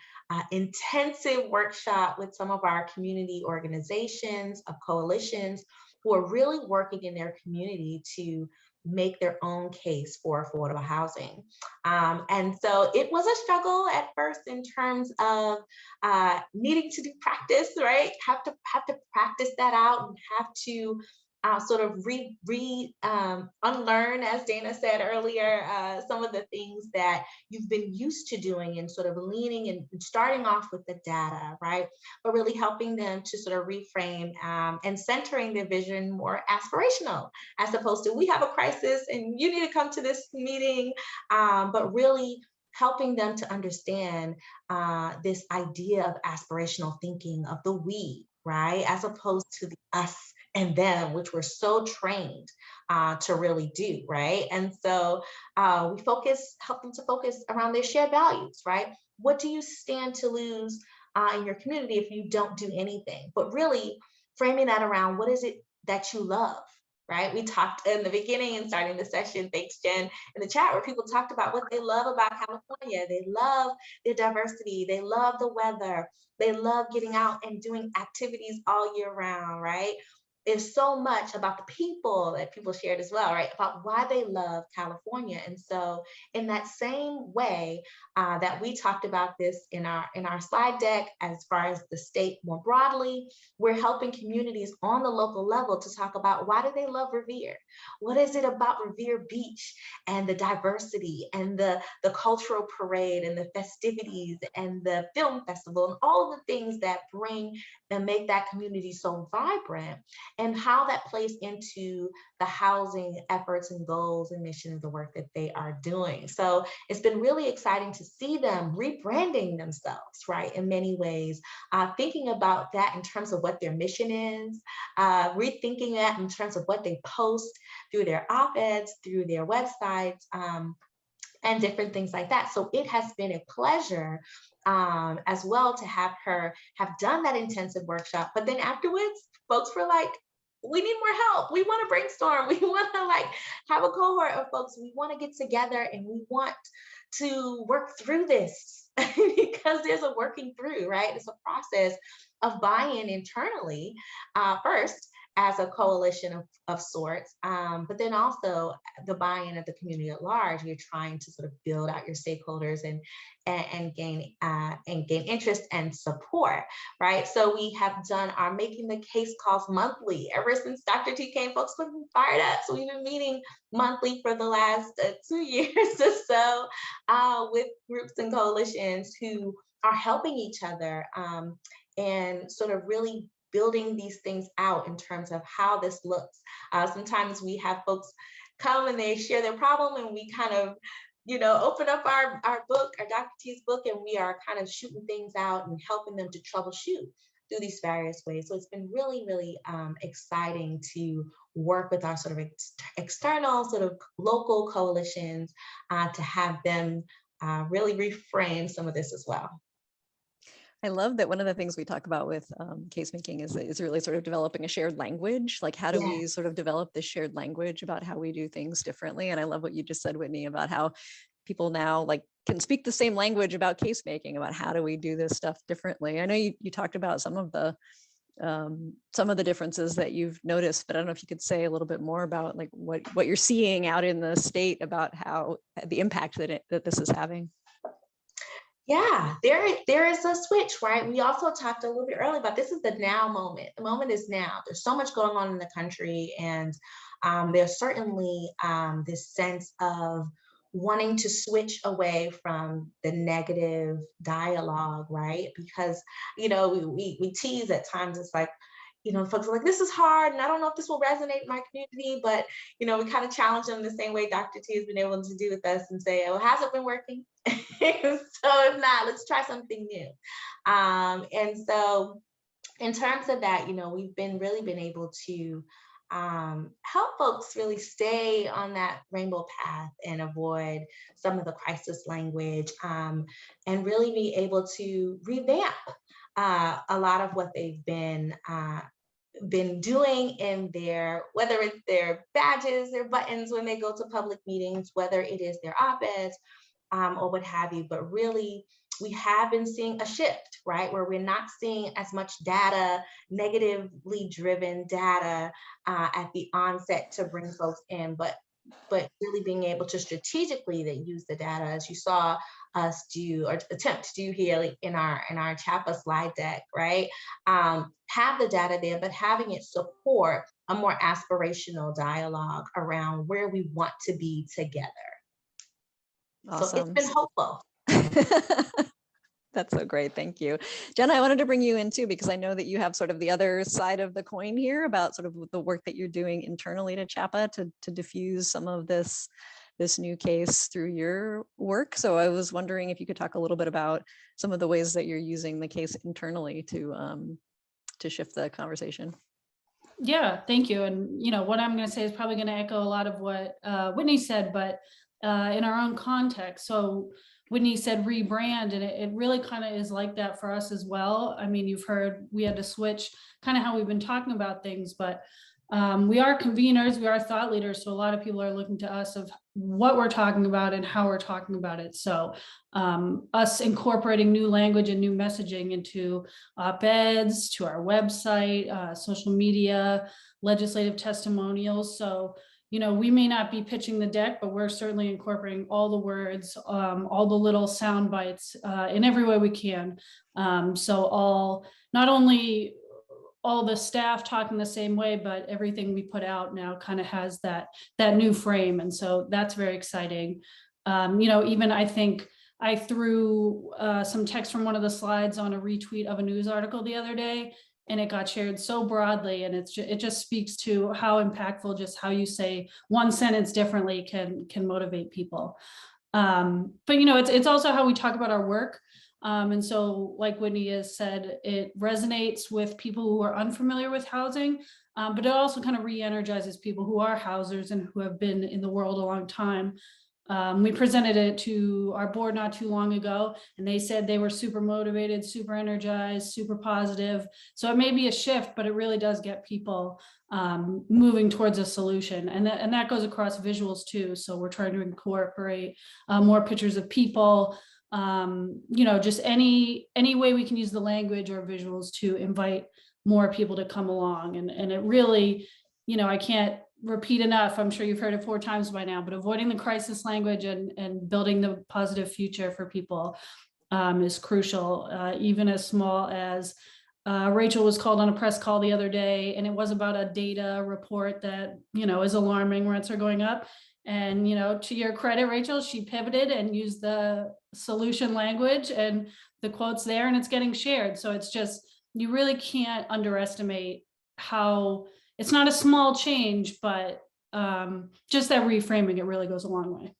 intensive workshop with some of our community organizations, of coalitions, who are really working in their community to make their own case for affordable housing. And so it was a struggle at first in terms of needing to do practice, right? Have to practice that out and have to sort of unlearn, as Dana said earlier, some of the things that you've been used to doing and sort of leaning and starting off with the data, right? But really helping them to sort of reframe and centering their vision more aspirational, as opposed to, we have a crisis and you need to come to this meeting, but really helping them to understand this idea of aspirational thinking, of the we, right? As opposed to the us and them, which we're so trained to really do, right? And so we help them to focus around their shared values, right? What do you stand to lose in your community if you don't do anything? But really framing that around what is it that you love, right? We talked in the beginning and starting the session, thanks Jen, in the chat, where people talked about what they love about California. They love their diversity. They love the weather. They love getting out and doing activities all year round, right? There's so much about the people that people shared as well, right? About why they love California. And so in that same way that we talked about this in our slide deck, as far as the state more broadly, we're helping communities on the local level to talk about why do they love Revere? What is it about Revere Beach and the diversity and the cultural parade and the festivities and the film festival and all of the things that bring and make that community so vibrant, and how that plays into the housing efforts and goals and mission of the work that they are doing. So it's been really exciting to see them rebranding themselves, right, in many ways, thinking about that in terms of what their mission is, rethinking that in terms of what they post through their op-eds, through their websites, and different things like that. So it has been a pleasure as well to have her have done that intensive workshop. But then afterwards, folks were like, we need more help. We want to brainstorm. We want to like have a cohort of folks. We want to get together and we want to work through this because there's a working through, right? It's a process of buy-in internally first, as a coalition of sorts, but then also the buy-in of the community at large. You're trying to sort of build out your stakeholders and gain interest and support, right? So we have done our Making the Case calls monthly ever since Dr. T came. Folks have been fired up, so we've been meeting monthly for the last 2 years or so with groups and coalitions who are helping each other and sort of really building these things out in terms of how this looks. Sometimes we have folks come and they share their problem and we kind of, open up our book, our Dr. T's book, and we are kind of shooting things out and helping them to troubleshoot through these various ways. So it's been really, really exciting to work with our sort of external sort of local coalitions to have them really reframe some of this as well. I love that one of the things we talk about with case making is really sort of developing a shared language. Like, how do we sort of develop this shared language about how we do things differently? And I love what you just said, Whitney, about how people now like can speak the same language about case making, about how do we do this stuff differently. I know you talked about some of the differences that you've noticed, but I don't know if you could say a little bit more about like what you're seeing out in the state about how the impact that this is having. Yeah, there is a switch, right? We also talked a little bit earlier about this is the now moment. The moment is now. There's so much going on in the country, and there's certainly this sense of wanting to switch away from the negative dialogue, right? Because, we tease at times, it's like, folks are like, this is hard, and I don't know if this will resonate in my community, but, we kind of challenge them the same way Dr. T has been able to do with us and say, oh, has it been working? So if not, let's try something new. And so in terms of that, we've really been able to help folks really stay on that rainbow path and avoid some of the crisis language, and really be able to revamp a lot of what they've been doing in whether it's their badges, their buttons when they go to public meetings, whether it is their op-eds or what have you. But really, we have been seeing a shift, right? Where we're not seeing as much data, negatively driven data at the onset to bring folks in, but really being able to strategically use the data, as you saw us do or attempt to do here, like in our CHAPA slide deck, right? Have the data there, but having it support a more aspirational dialogue around where we want to be together. Awesome. So it's been hopeful. That's so great. Thank you. Jenna, I wanted to bring you in too, because I know that you have sort of the other side of the coin here about sort of the work that you're doing internally to CHAPA to diffuse some of this new case through your work. So I was wondering if you could talk a little bit about some of the ways that you're using the case internally to shift the conversation. Yeah, thank you. And what I'm going to say is probably going to echo a lot of what Whitney said, but in our own context. So Whitney said rebrand, and it really kind of is like that for us as well. I mean, you've heard we had to switch kind of how we've been talking about things, but we are conveners, we are thought leaders. So a lot of people are looking to us of what we're talking about and how we're talking about it. So us incorporating new language and new messaging into op-eds, to our website, social media, legislative testimonials. So, we may not be pitching the deck, but we're certainly incorporating all the words, all the little sound bites in every way we can. So not only all the staff talking the same way, but everything we put out now kind of has that new frame. And so that's very exciting. Even I think I threw some text from one of the slides on a retweet of a news article the other day, and it got shared so broadly, and it just speaks to how impactful just how you say one sentence differently can motivate people. But it's also how we talk about our work. And so, like Whitney has said, it resonates with people who are unfamiliar with housing, but it also kind of re-energizes people who are housers and who have been in the world a long time. We presented it to our board not too long ago, and they said they were super motivated, super energized, super positive. So it may be a shift, but it really does get people moving towards a solution. And that goes across visuals too. So we're trying to incorporate more pictures of people, just any way we can use the language or visuals to invite more people to come along. And it really, I can't repeat enough, I'm sure you've heard it 4 times by now, but avoiding the crisis language and building the positive future for people is crucial. Even as small as Rachel was called on a press call the other day, and it was about a data report that, is alarming, rents are going up. And, to your credit, Rachel, she pivoted and used the solution language and the quotes there, and it's getting shared. So it's just, you really can't underestimate how it's not a small change, but just that reframing, it really goes a long way.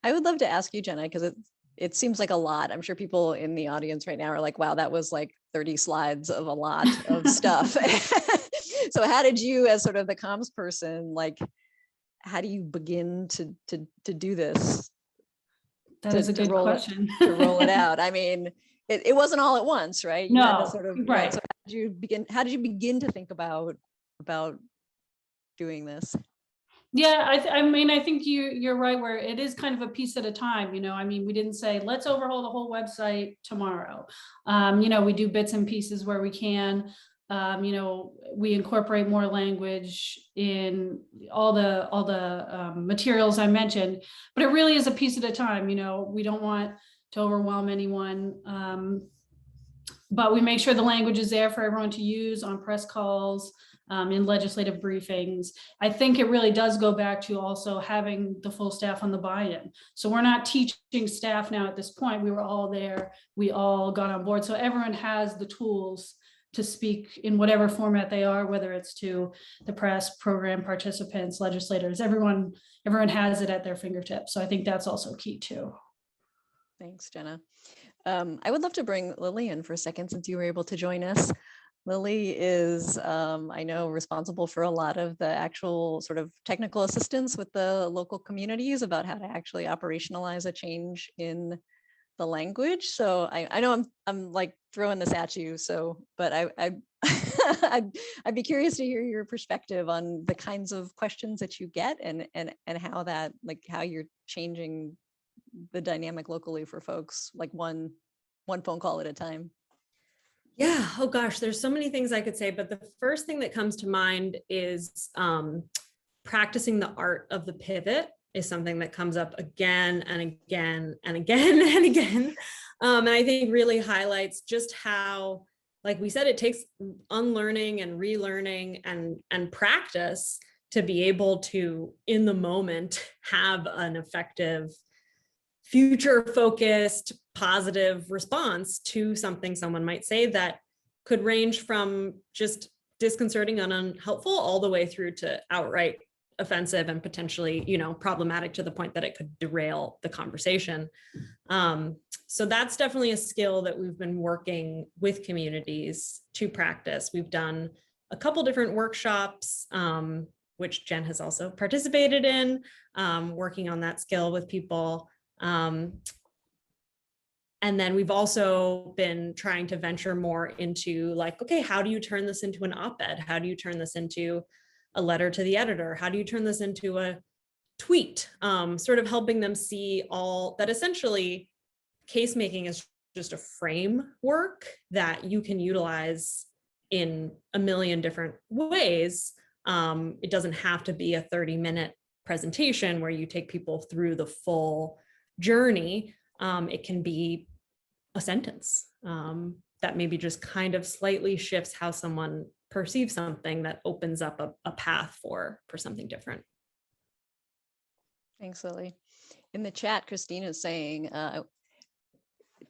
I would love to ask you, Jenna, because it seems like a lot. I'm sure people in the audience right now are like, wow, that was like 30 slides of a lot of stuff. So how did you, as sort of the comms person, how do you begin to do this? That is a good question. To roll it out. I mean, it wasn't all at once, right? You had to sort of, right. So how did you begin to think about doing this? Yeah, I think you're right, where it is kind of a piece at a time. I mean, we didn't say, let's overhaul the whole website tomorrow. We do bits and pieces where we can. We incorporate more language in all the materials I mentioned, but it really is a piece at a time. We don't want to overwhelm anyone, but we make sure the language is there for everyone to use on press calls, in legislative briefings. I think it really does go back to also having the full staff on the buy-in. So we're not teaching staff now at this point. We were all there. We all got on board. So everyone has the tools to speak in whatever format they are, whether it's to the press, program participants, legislators, everyone has it at their fingertips. So I think that's also key too. Thanks, Jenna. I would love to bring Lily in for a second, since you were able to join us. Lily is, I know, responsible for a lot of the actual sort of technical assistance with the local communities about how to actually operationalize a change in the language. So I know I'm like throwing this at you. So, but I'd be curious to hear your perspective on the kinds of questions that you get and how that, how you're changing the dynamic locally for folks, like one phone call at a time. Yeah. Oh gosh, there's so many things I could say, but the first thing that comes to mind is practicing the art of the pivot is something that comes up again and again and again and again. And I think really highlights just how, like we said, it takes unlearning and relearning and practice to be able to, in the moment, have an effective, future-focused, positive response to something someone might say that could range from just disconcerting and unhelpful all the way through to outright offensive and potentially, problematic to the point that it could derail the conversation. So that's definitely a skill that we've been working with communities to practice. We've done a couple different workshops, which Jen has also participated in, working on that skill with people. And then we've also been trying to venture more into like, okay, how do you turn this into an op-ed? How do you turn this into a letter to the editor? How do you turn this into a tweet? Sort of helping them see all that essentially case making is just a framework that you can utilize in a million different ways. It doesn't have to be a 30-minute presentation where you take people through the full journey. It can be a sentence that maybe just kind of slightly shifts how someone perceives something, that opens up a path for something different. Thanks, Lily. In the chat, Christine is saying,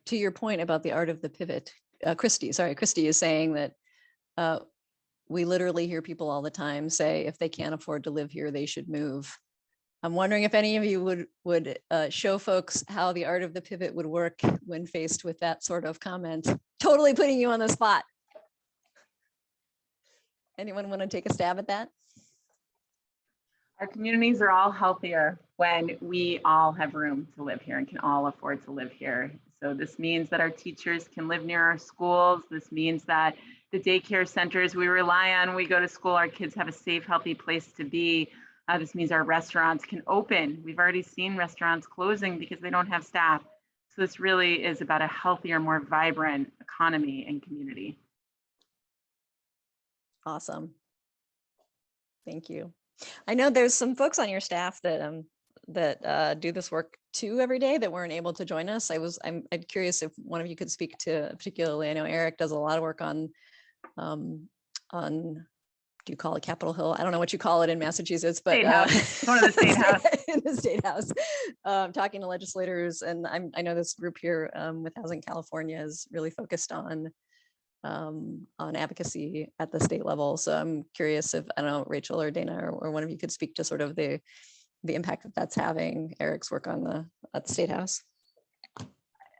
to your point about the art of the pivot, Christy is saying that we literally hear people all the time say, if they can't afford to live here, they should move. I'm wondering if any of you would show folks how the art of the pivot would work when faced with that sort of comment. Totally putting you on the spot. Anyone want to take a stab at that? Our communities are all healthier when we all have room to live here and can all afford to live here. So this means that our teachers can live near our schools. This means that the daycare centers we rely on when we go to school, our kids have a safe, healthy place to be. This means our restaurants can open. We've already seen restaurants closing because they don't have staff. So this really is about a healthier, more vibrant economy and community. Awesome. Thank you. I know there's some folks on your staff that do this work too every day that weren't able to join us. I'm curious if one of you could speak to particularly. I know Eric does a lot of work on do you call it Capitol Hill? I don't know what you call it in Massachusetts, but State House. One of the State House. In the State House, talking to legislators, and I know this group here with Housing California is really focused on advocacy at the state level. So I'm curious if, I don't know, Rachel or Dana or one of you could speak to sort of the impact that that's having, Eric's work at the State House.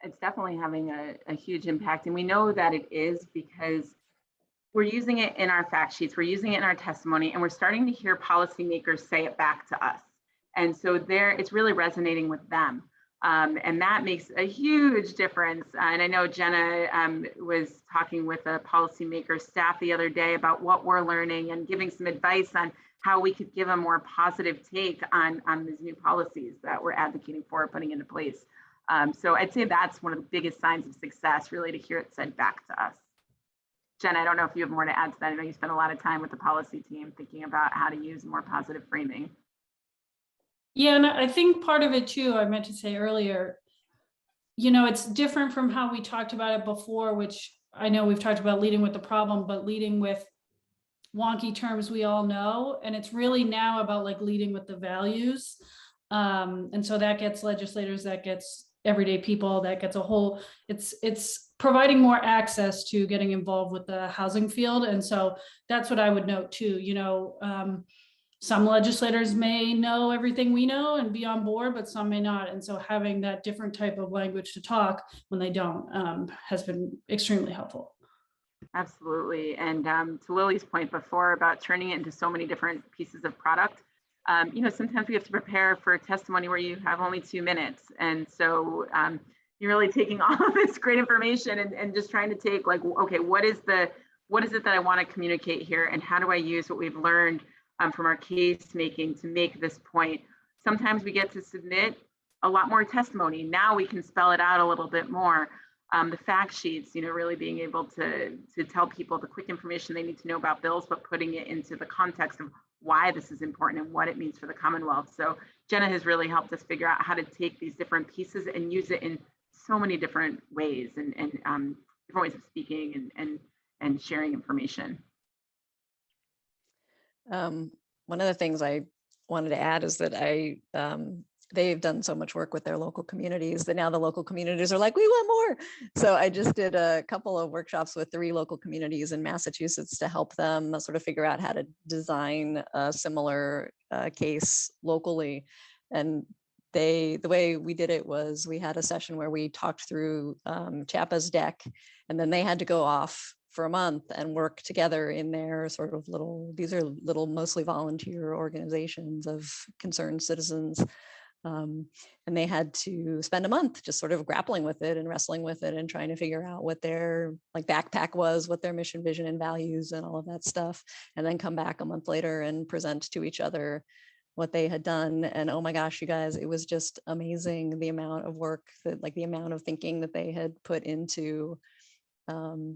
It's definitely having a huge impact. And we know that it is because we're using it in our fact sheets, we're using it in our testimony, and we're starting to hear policymakers say it back to us. And so it's really resonating with them. And that makes a huge difference. And I know Jenna was talking with a policymaker staff the other day about what we're learning and giving some advice on how we could give a more positive take on these new policies that we're advocating for putting into place. So I'd say that's one of the biggest signs of success, really, to hear it said back to us. Jenna, I don't know if you have more to add to that. I know you spent a lot of time with the policy team thinking about how to use more positive framing. Yeah, and I think part of it too, I meant to say earlier, it's different from how we talked about it before, which I know we've talked about leading with the problem, but leading with wonky terms we all know. And it's really now about like leading with the values. And so that gets legislators, that gets everyday people, that gets a whole, it's providing more access to getting involved with the housing field. And so that's what I would note too. Some legislators may know everything we know and be on board, but some may not. And so having that different type of language to talk when they don't has been extremely helpful. Absolutely. And to Lily's point before about turning it into so many different pieces of product, sometimes we have to prepare for a testimony where you have only 2 minutes. And so you're really taking all of this great information and just trying to take like, okay, what is it that I want to communicate here? And how do I use what we've learned from our case making to make this point? Sometimes we get to submit a lot more testimony. Now we can spell it out a little bit more. The fact sheets, really being able to tell people the quick information they need to know about bills, but putting it into the context of why this is important and what it means for the Commonwealth. So Jenna has really helped us figure out how to take these different pieces and use it in so many different ways and different ways of speaking and sharing information. One of the things I wanted to add is that they've done so much work with their local communities that now the local communities are like, we want more. So I just did a couple of workshops with 3 local communities in Massachusetts to help them sort of figure out how to design a similar case locally. And the way we did it was we had a session where we talked through CHAPA's deck, and then they had to go off for a month and work together in their sort of little, these are little mostly volunteer organizations of concerned citizens. And they had to spend a month just sort of grappling with it and wrestling with it and trying to figure out what their like backpack was, what their mission, vision, and values and all of that stuff, and then come back a month later and present to each other what they had done. And oh my gosh, you guys, it was just amazing the amount of work that, like the amount of thinking that they had put into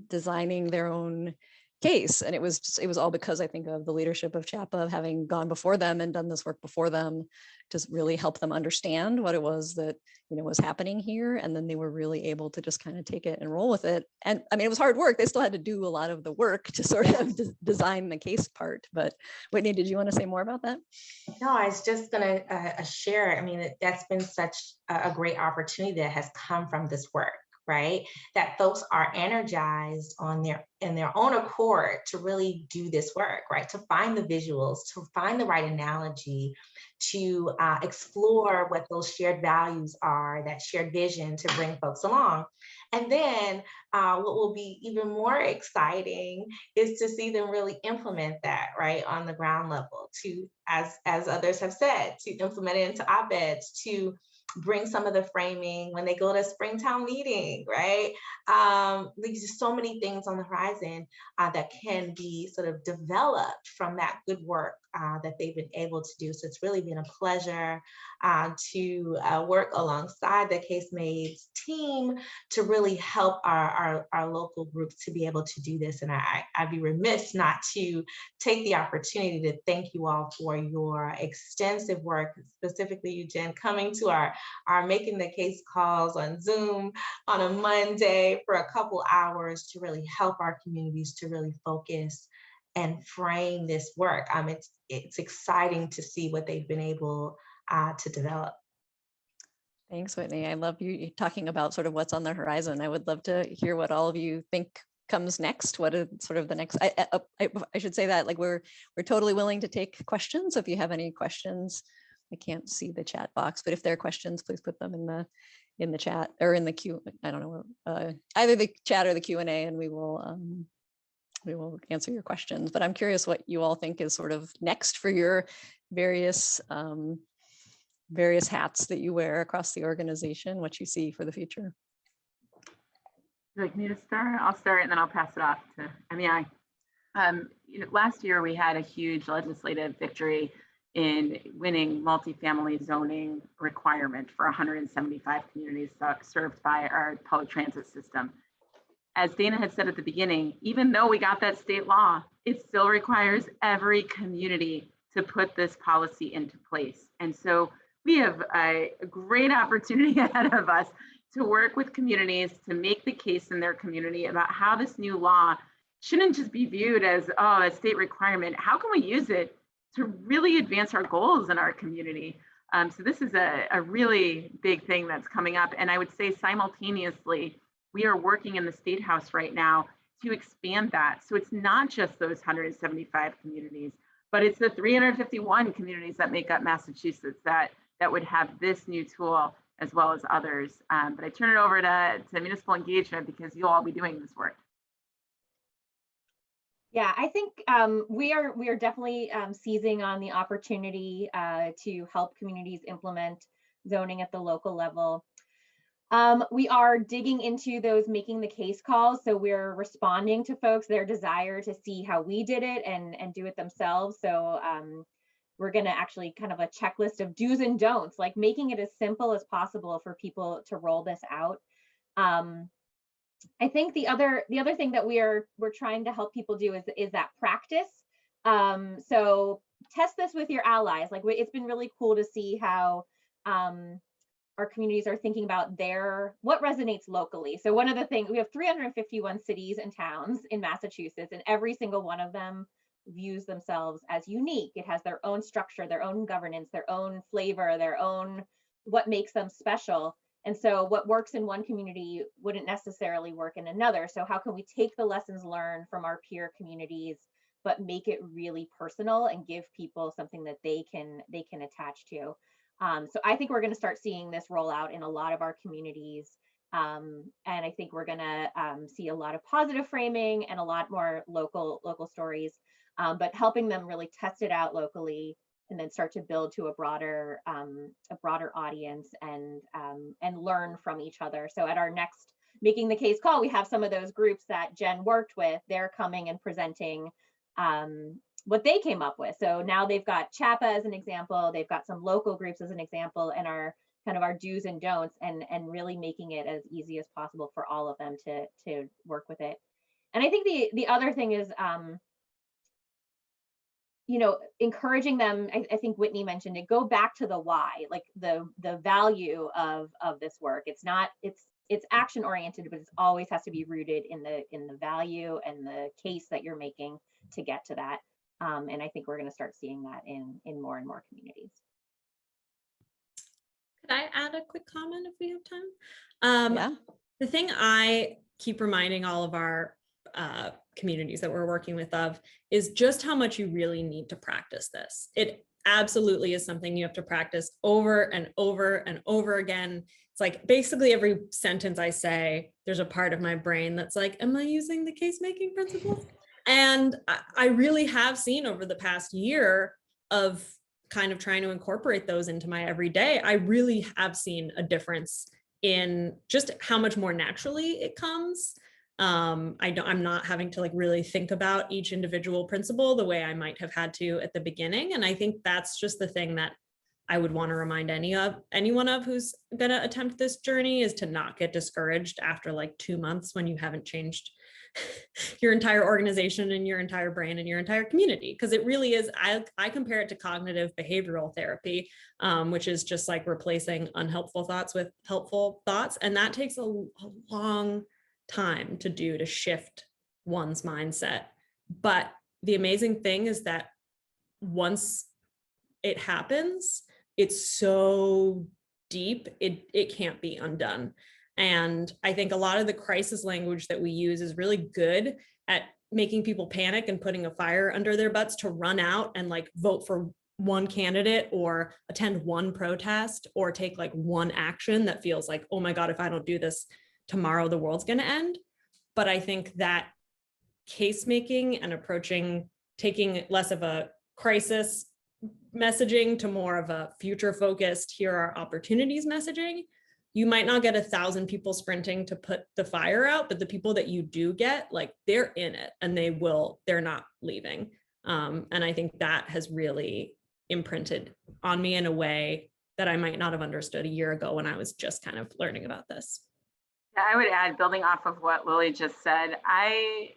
designing their own case. And it was all because I think of the leadership of CHAPA, of having gone before them and done this work before them to really help them understand what it was that, you know, was happening here. And then they were really able to just kind of take it and roll with it. And I mean, it was hard work. They still had to do a lot of the work to sort of design the case part. But Whitney, did you want to say more about that? No, I was just going to share. I mean, that's been such a great opportunity that has come from this work, right? That folks are energized in their own accord to really do this work, right? To find the visuals, to find the right analogy, to explore what those shared values are, that shared vision to bring folks along. And then what will be even more exciting is to see them really implement that, right, on the ground level, to, as others have said, to implement it into op-eds, to bring some of the framing when they go to Springtown meeting, right? There's just so many things on the horizon that can be sort of developed from that good work that they've been able to do. So it's really been a pleasure to work alongside the Case-Mates team to really help our local groups to be able to do this. And I'd be remiss not to take the opportunity to thank you all for your extensive work, specifically you, Jen, coming to our Making the Case calls on Zoom on a Monday for a couple hours to really help our communities to really focus and frame this work. It's exciting to see what they've been able to develop. Thanks, Whitney. I love you talking about sort of what's on the horizon. I would love to hear what all of you think comes next. What is sort of the next? I should say that like we're totally willing to take questions. So if you have any questions, I can't see the chat box, but if there are questions, please put them in the chat or in the queue. I don't know, either the chat or the Q&A, and we will answer your questions. But I'm curious what you all think is sort of next for your various hats that you wear across the organization, what you see for the future. Would you like me to start? I'll start and then I'll pass it off to MEI. Last year we had a huge legislative victory in winning multifamily zoning requirement for 175 communities served by our public transit system. As Dana had said at the beginning, even though we got that state law, it still requires every community to put this policy into place. And so we have a great opportunity ahead of us to work with communities to make the case in their community about how this new law shouldn't just be viewed as, oh, a state requirement. How can we use it to really advance our goals in our community? So this is a really big thing that's coming up. And I would say simultaneously, we are working in the State House right now to expand that. So it's not just those 175 communities, but it's the 351 communities that make up Massachusetts that would have this new tool as well as others. But I turn it over to municipal engagement because you'll all be doing this work. Yeah, I think we are definitely seizing on the opportunity to help communities implement zoning at the local level. We are digging into those making the case calls. So we're responding to folks, their desire to see how we did it and do it themselves. So we're going to actually kind of a checklist of do's and don'ts, like making it as simple as possible for people to roll this out. I think the other thing that we're trying to help people do is that practice. So test this with your allies. Like it's been really cool to see how our communities are thinking about what resonates locally. So one of the things, we have 351 cities and towns in Massachusetts, and every single one of them views themselves as unique. It has their own structure, their own governance, their own flavor, their own what makes them special. And so what works in one community wouldn't necessarily work in another. So how can we take the lessons learned from our peer communities, but make it really personal and give people something that they can attach to? So I think we're going to start seeing this roll out in a lot of our communities And I think we're gonna see a lot of positive framing and a lot more local stories, but helping them really test it out locally and then start to build to a broader audience and learn from each other. So at our next Making the Case call, we have some of those groups that Jen worked with. They're coming and presenting what they came up with. So now they've got CHAPA as an example, they've got some local groups as an example, and our kind of our do's and don'ts, and really making it as easy as possible for all of them to work with it. And I think the other thing is, you know, encouraging them. I think Whitney mentioned it. Go back to the why, like the value of this work. It's action oriented, but it always has to be rooted in the value and the case that you're making to get to that. And I think we're going to start seeing that in more and more communities. Could I add a quick comment if we have time? Yeah. The thing I keep reminding all of our communities that we're working with of is just how much you really need to practice this. It absolutely is something you have to practice over and over and over again. It's like basically every sentence I say, there's a part of my brain that's like, am I using the case-making principles? And I really have seen over the past year of kind of trying to incorporate those into my everyday, I really have seen a difference in just how much more naturally it comes. I'm not having to like really think about each individual principle the way I might have had to at the beginning. And I think that's just the thing that I would want to remind anyone of who's going to attempt this journey, is to not get discouraged after like 2 months when you haven't changed your entire organization and your entire brain and your entire community. Because it really is, I compare it to cognitive behavioral therapy, which is just like replacing unhelpful thoughts with helpful thoughts. And that takes a long time to do, to shift one's mindset. But the amazing thing is that once it happens, it's so deep, it can't be undone. And I think a lot of the crisis language that we use is really good at making people panic and putting a fire under their butts to run out and like vote for one candidate or attend one protest or take like one action that feels like, oh my God, if I don't do this tomorrow, the world's going to end. But I think that case making and taking less of a crisis messaging to more of a future focused, here are opportunities messaging. You might not get 1,000 people sprinting to put the fire out, but the people that you do get, like, they're in it and they're not leaving. And I think that has really imprinted on me in a way that I might not have understood a year ago when I was just kind of learning about this. Yeah, I would add, building off of what Lily just said,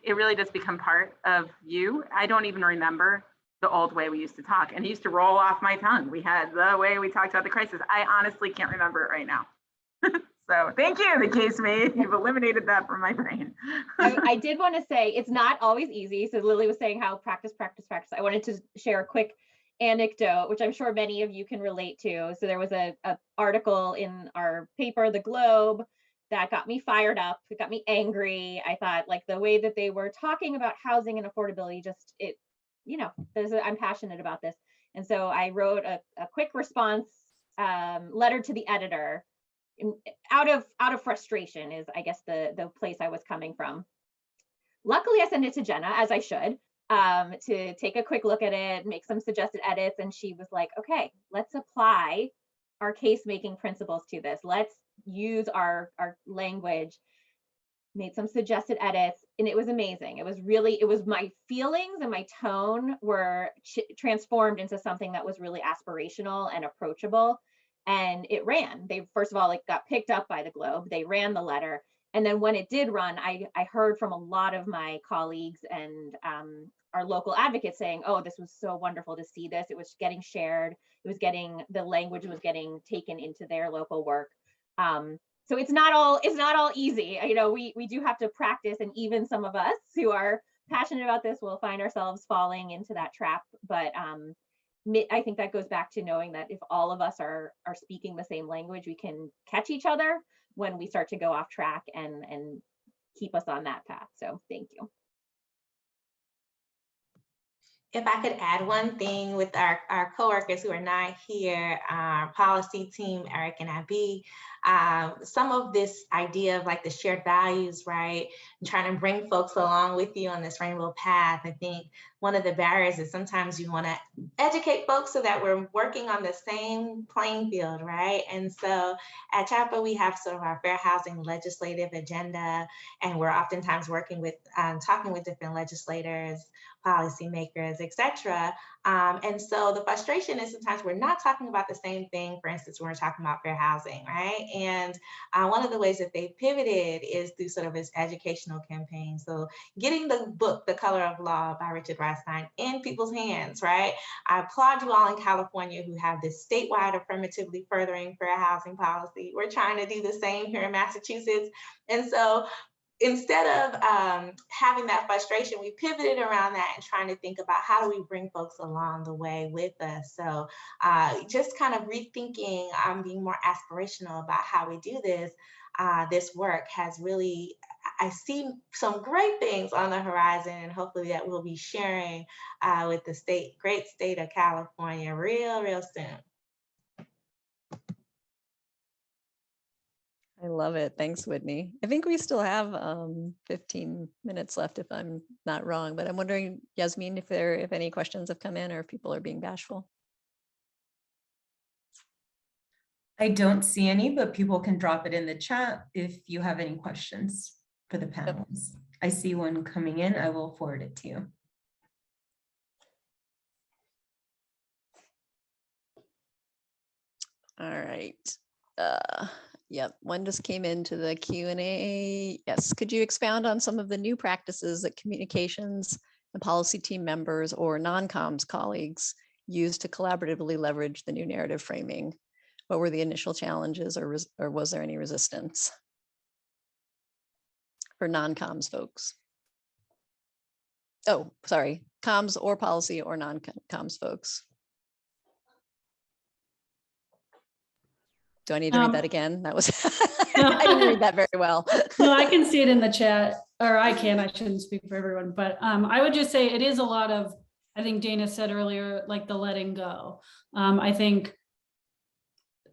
it really does become part of you. I don't even remember the old way we used to talk, and it used to roll off my tongue. We had the way we talked about the crisis. I honestly can't remember it right now. So thank you, the case made. You've eliminated that from my brain. I did want to say it's not always easy. So Lily was saying how practice. I wanted to share a quick anecdote, which I'm sure many of you can relate to. So there was a article in our paper, The Globe, that got me fired up. It got me angry. I thought, like, the way that they were talking about housing and affordability, I'm passionate about this. And so I wrote a quick response letter to the editor. Out of frustration is, I guess, the place I was coming from. Luckily, I sent it to Jenna, as I should, to take a quick look at it, make some suggested edits, and she was like, okay, let's apply our case-making principles to this. Let's use our language, made some suggested edits, and it was amazing. It was my feelings and my tone were transformed into something that was really aspirational and approachable. And it ran. They, first of all, like, got picked up by the Globe. They ran the letter. And then when it did run, I heard from a lot of my colleagues and our local advocates saying, oh, this was so wonderful to see this. It was getting shared. The language was getting taken into their local work. So it's not all easy. You know, we do have to practice, and even some of us who are passionate about this will find ourselves falling into that trap. But I think that goes back to knowing that if all of us are speaking the same language, we can catch each other when we start to go off track and keep us on that path. So thank you. If I could add one thing with our coworkers who are not here, our policy team, Eric and Abby, some of this idea of like the shared values, right? And trying to bring folks along with you on this rainbow path. I think one of the barriers is sometimes you want to educate folks so that we're working on the same playing field, right? And so at CHAPA, we have sort of our fair housing legislative agenda, and we're oftentimes working with, talking with different legislators, policymakers, et cetera. And so the frustration is sometimes we're not talking about the same thing, for instance, when we're talking about fair housing, right? And one of the ways that they pivoted is through sort of this educational campaign. So getting the book, The Color of Law by Richard Rothstein, in people's hands, right? I applaud you all in California who have this statewide affirmatively furthering fair housing policy. We're trying to do the same here in Massachusetts. And so instead of having that frustration, we pivoted around that and trying to think about how do we bring folks along the way with us. So just kind of rethinking, being more aspirational about how we do this. This work has really, I see some great things on the horizon, and hopefully that we'll be sharing with the great state of California real soon. I love it. Thanks, Whitney. I think we still have 15 minutes left if I'm not wrong, but I'm wondering, Yasmin, if any questions have come in or if people are being bashful. I don't see any, but people can drop it in the chat if you have any questions for the panelists. I see one coming in. I will forward it to you. All right. Yep, one just came into the Q&A. Yes, could you expound on some of the new practices that communications and policy team members or non-comms colleagues use to collaboratively leverage the new narrative framing? What were the initial challenges, or was there any resistance for non-comms folks? Oh, sorry, comms or policy or non-comms folks. Do I need to read that again? That was, I didn't read that very well. No, I can see it in the chat, or I shouldn't speak for everyone, but I would just say it is a lot of, I think Dana said earlier, like the letting go. I think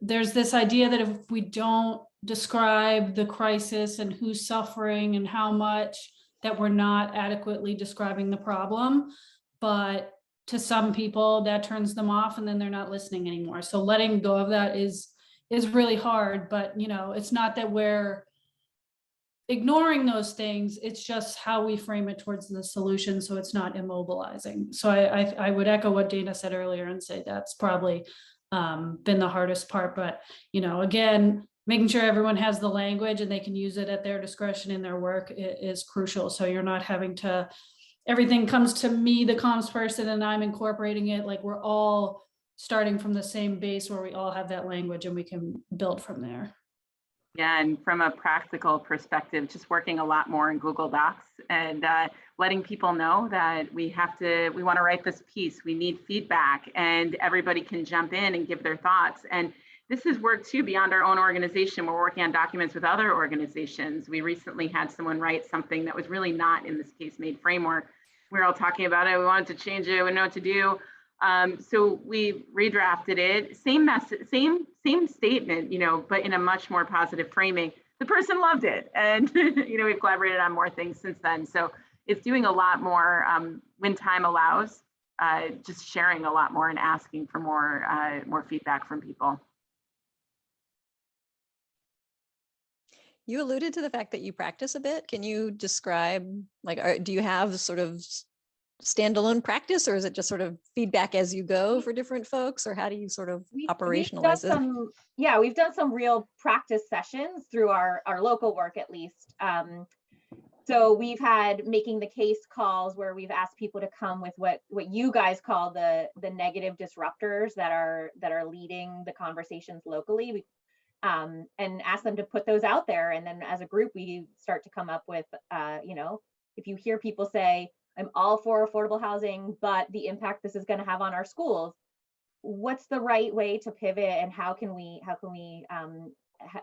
there's this idea that if we don't describe the crisis and who's suffering and how much, that we're not adequately describing the problem. But to some people that turns them off and then they're not listening anymore. So letting go of that is really hard, but you know, it's not that we're ignoring those things, it's just how we frame it towards the solution so it's not immobilizing. So I would echo what Dana said earlier and say that's probably been the hardest part. But you know, again, making sure everyone has the language and they can use it at their discretion in their work is crucial. So you're not having to, everything comes to me, the comms person, and I'm incorporating it. Like we're all starting from the same base where we all have that language and we can build from there. Yeah, and from a practical perspective, just working a lot more in Google Docs and letting people know that we want to write this piece, we need feedback, and everybody can jump in and give their thoughts. And this is work too beyond our own organization. We're working on documents with other organizations. We recently had someone write something that was really not in this case-made framework. We were all talking about it, we wanted to change it, we didn't know what to do. So we redrafted it, same message, same statement, you know, but in a much more positive framing. The person loved it, and you know, we've collaborated on more things since then. So it's doing a lot more when time allows, just sharing a lot more and asking for more feedback from people. You alluded to the fact that you practice a bit. Can you describe, like, do you have sort of standalone practice, or is it just sort of feedback as you go for different folks, or how do you sort of operationalize it? Yeah, we've done some real practice sessions through our local work, at least. So we've had making the case calls where we've asked people to come with what you guys call the negative disruptors that are leading the conversations locally. And ask them to put those out there, and then as a group we start to come up with, you know, if you hear people say, I'm all for affordable housing, but the impact this is going to have on our schools, what's the right way to pivot, and how can we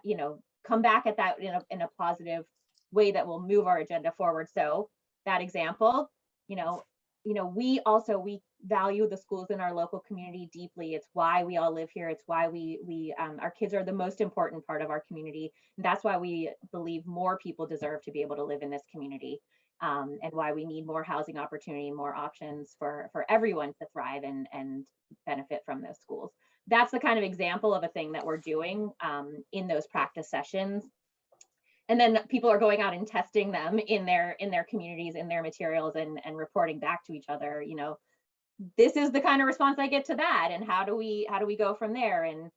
you know, come back at that in a positive way that will move our agenda forward. So that example, you know, we value the schools in our local community deeply. It's why we all live here. It's why our kids are the most important part of our community. And that's why we believe more people deserve to be able to live in this community, and why we need more housing opportunity, more options for everyone to thrive and benefit from those schools. That's the kind of example of a thing that we're doing in those practice sessions. And then people are going out and testing them in their communities, in their materials, and reporting back to each other, you know, this is the kind of response I get to that, and how do we go from there? And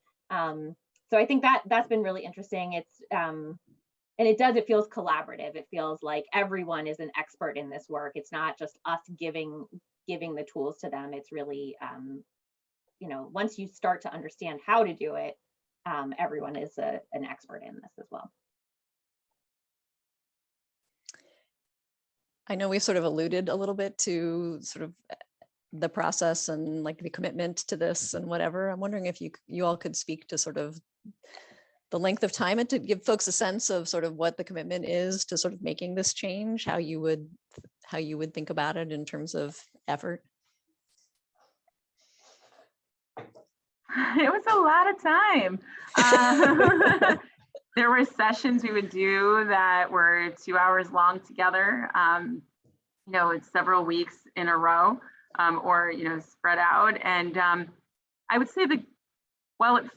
so I think that's been really interesting. It's and it feels collaborative. It feels like everyone is an expert in this work. It's not just us giving the tools to them. It's really you know, once you start to understand how to do it, everyone is an expert in this as well. I know we sort of alluded a little bit to sort of the process and like the commitment to this and whatever. I'm wondering if you all could speak to sort of the length of time and to give folks a sense of sort of what the commitment is to sort of making this change, how you would think about it in terms of effort. It was a lot of time. There were sessions we would do that were 2 hours long together, you know, it's several weeks in a row, or, you know, spread out. And I would say that while it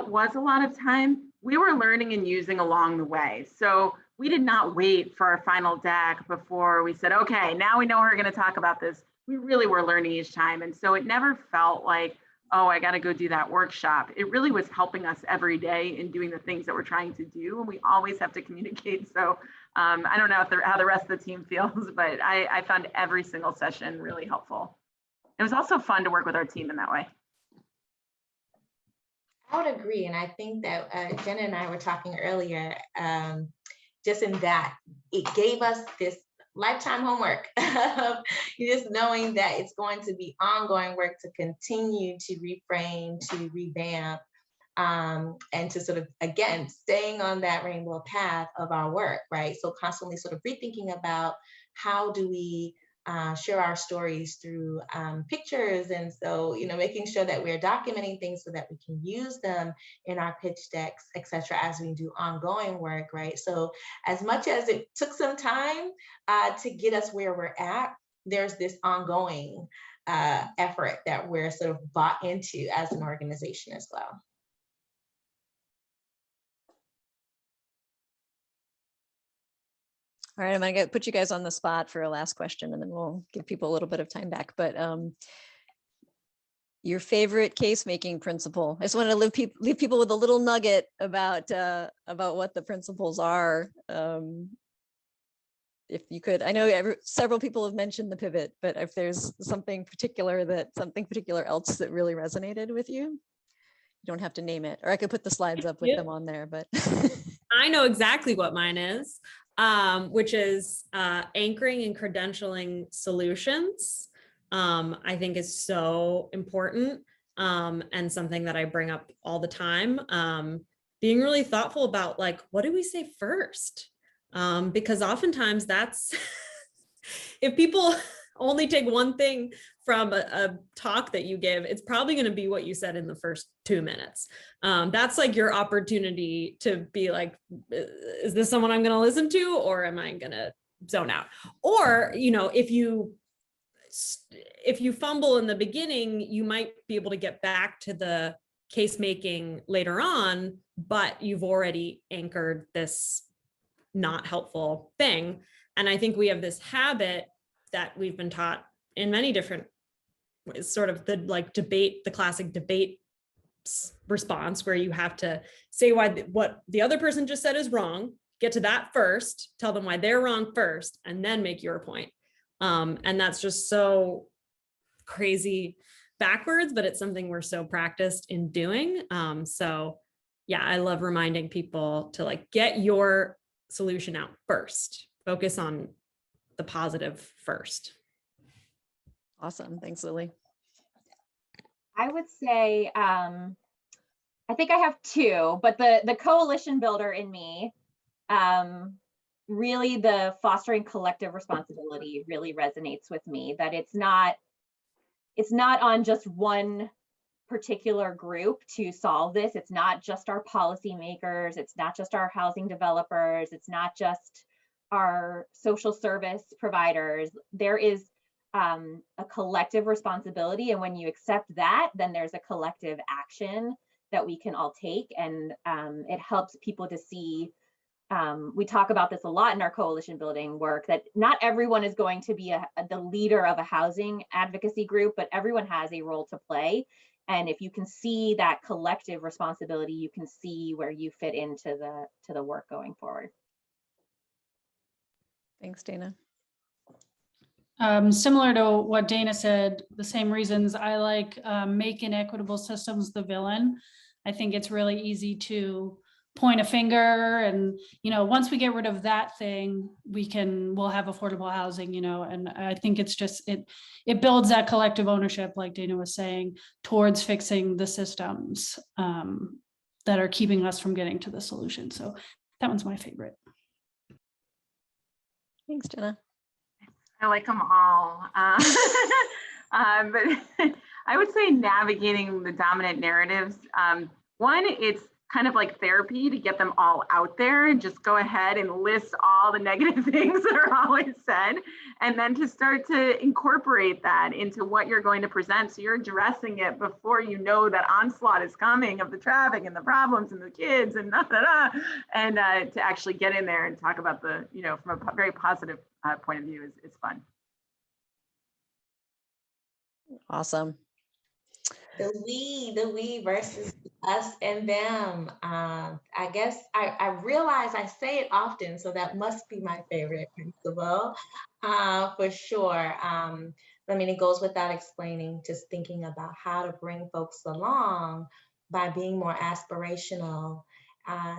was a lot of time, we were learning and using along the way. So we did not wait for our final deck before we said, okay, now we know we're going to talk about this. We really were learning each time. And so it never felt like, oh, I got to go do that workshop. It really was helping us every day in doing the things that we're trying to do. And we always have to communicate. So I don't know how the rest of the team feels, but I found every single session really helpful. It was also fun to work with our team in that way. I would agree. And I think that Jenna and I were talking earlier, just in that it gave us this lifetime homework of just knowing that it's going to be ongoing work to continue to reframe, to revamp, and to sort of, again, staying on that rainbow path of our work, right? So constantly sort of rethinking about how do we share our stories through pictures. And so, you know, making sure that we're documenting things so that we can use them in our pitch decks, et cetera, as we do ongoing work, right? So as much as it took some time to get us where we're at, there's this ongoing effort that we're sort of bought into as an organization as well. All right, I'm gonna put you guys on the spot for a last question, and then we'll give people a little bit of time back. But your favorite case-making principle? I just want to leave people with a little nugget about what the principles are. If you could, I know several people have mentioned the pivot, but if there's something particular else that really resonated with you, you don't have to name it, or I could put the slides up with them on there. But I know exactly what mine is. Which is anchoring and credentialing solutions. I think is so important and something that I bring up all the time. Being really thoughtful about like, what do we say first? Because oftentimes that's, if people only take one thing from a talk that you give, it's probably going to be what you said in the first 2 minutes. That's like your opportunity to be like, is this someone I'm going to listen to, or am I going to zone out? Or, you know, if you fumble in the beginning, you might be able to get back to the case making later on, but you've already anchored this not helpful thing. And I think we have this habit that we've been taught in many different ways, sort of the like debate, the classic debate response, where you have to say why what the other person just said is wrong, get to that first, tell them why they're wrong first, and then make your point. And that's just so crazy backwards, but it's something we're so practiced in doing. So yeah, I love reminding people to like get your solution out first, focus on the positive first. awesome, thanks, Lily. I would say, I think I have two, but the coalition builder in me, really the fostering collective responsibility really resonates with me, that it's not it's not on just one particular group to solve this. It's not just our policymakers, it's not just our housing developers, it's not just our social service providers. There is a collective responsibility, and when you accept that, then there's a collective action that we can all take, and it helps people to see. We talk about this a lot in our coalition building work, that not everyone is going to be the leader of a housing advocacy group, but everyone has a role to play. And if you can see that collective responsibility, you can see where you fit into the work going forward. Thanks, Dana. Similar to what Dana said, the same reasons I like making equitable systems the villain. I think it's really easy to point a finger, and once we get rid of that thing, we'll have affordable housing, and I think it's just it builds that collective ownership, like Dana was saying, towards fixing the systems that are keeping us from getting to the solution. So that one's my favorite. Thanks, Jenna. I like them all. But I would say navigating the dominant narratives. One, it's kind of like therapy to get them all out there and just go ahead and list all the negative things that are always said, and then to start to incorporate that into what you're going to present. So you're addressing it before you know that onslaught is coming of the traffic and the problems and the kids and and to actually get in there and talk about the, from a very positive point of view is fun. Awesome. The we versus us and them. I guess I realize I say it often, so that must be my favorite principle, for sure. I mean, it goes without explaining, just thinking about how to bring folks along by being more aspirational.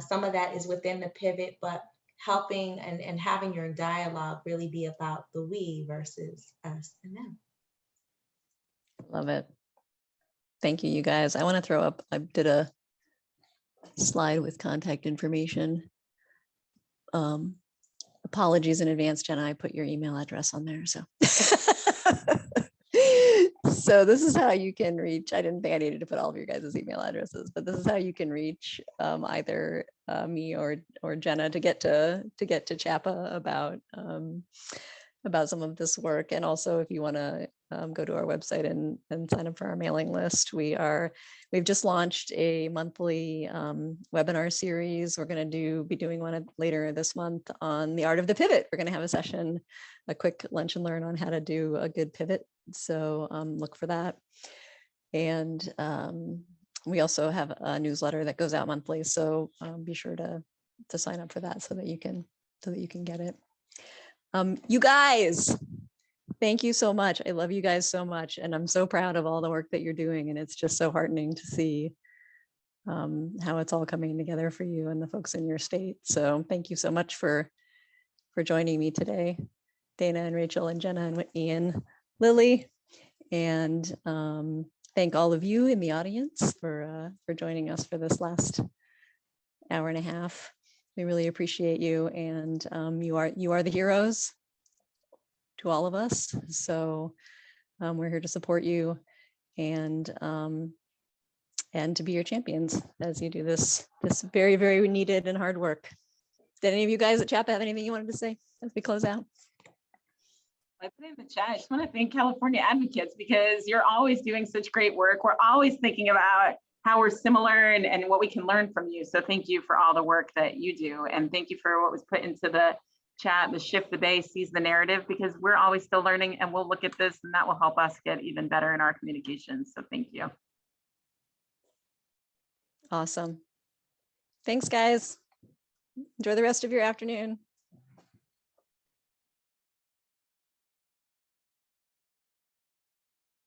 Some of that is within the pivot, but helping and having your dialogue really be about the we versus us and them. Love it. Thank you, you guys. I want to throw up, I did a slide with contact information. Apologies in advance, Jenna, I put your email address on there. So, so this is how you can reach. I didn't think I needed to put all of your guys' email addresses, but this is how you can reach either me or Jenna to get to CHAPA about some of this work. And also, if you want to go to our website and sign up for our mailing list, we've just launched a monthly webinar series. We're going to be doing one later this month on the art of the pivot. We're going to have a session, a quick lunch and learn on how to do a good pivot. So look for that. And we also have a newsletter that goes out monthly. So be sure to sign up for that so that you can get it. You guys, thank you so much. I love you guys so much. And I'm so proud of all the work that you're doing. And it's just so heartening to see how it's all coming together for you and the folks in your state. So thank you so much for joining me today, Dana and Rachel and Jenna and Whitney and Lily. And thank all of you in the audience for joining us for this last hour and a half. We really appreciate you, and you are the heroes to all of us. So we're here to support you and to be your champions as you do this very, very needed and hard work. Did any of you guys at CHAPA have anything you wanted to say as we close out? I put in the chat, I just want to thank California Advocates because you're always doing such great work. We're always thinking about how we're similar and what we can learn from you. So thank you for all the work that you do. And thank you for what was put into the chat, the shift the bay, seize the narrative, because we're always still learning, and we'll look at this and that will help us get even better in our communications. So thank you. Awesome. Thanks, guys. Enjoy the rest of your afternoon.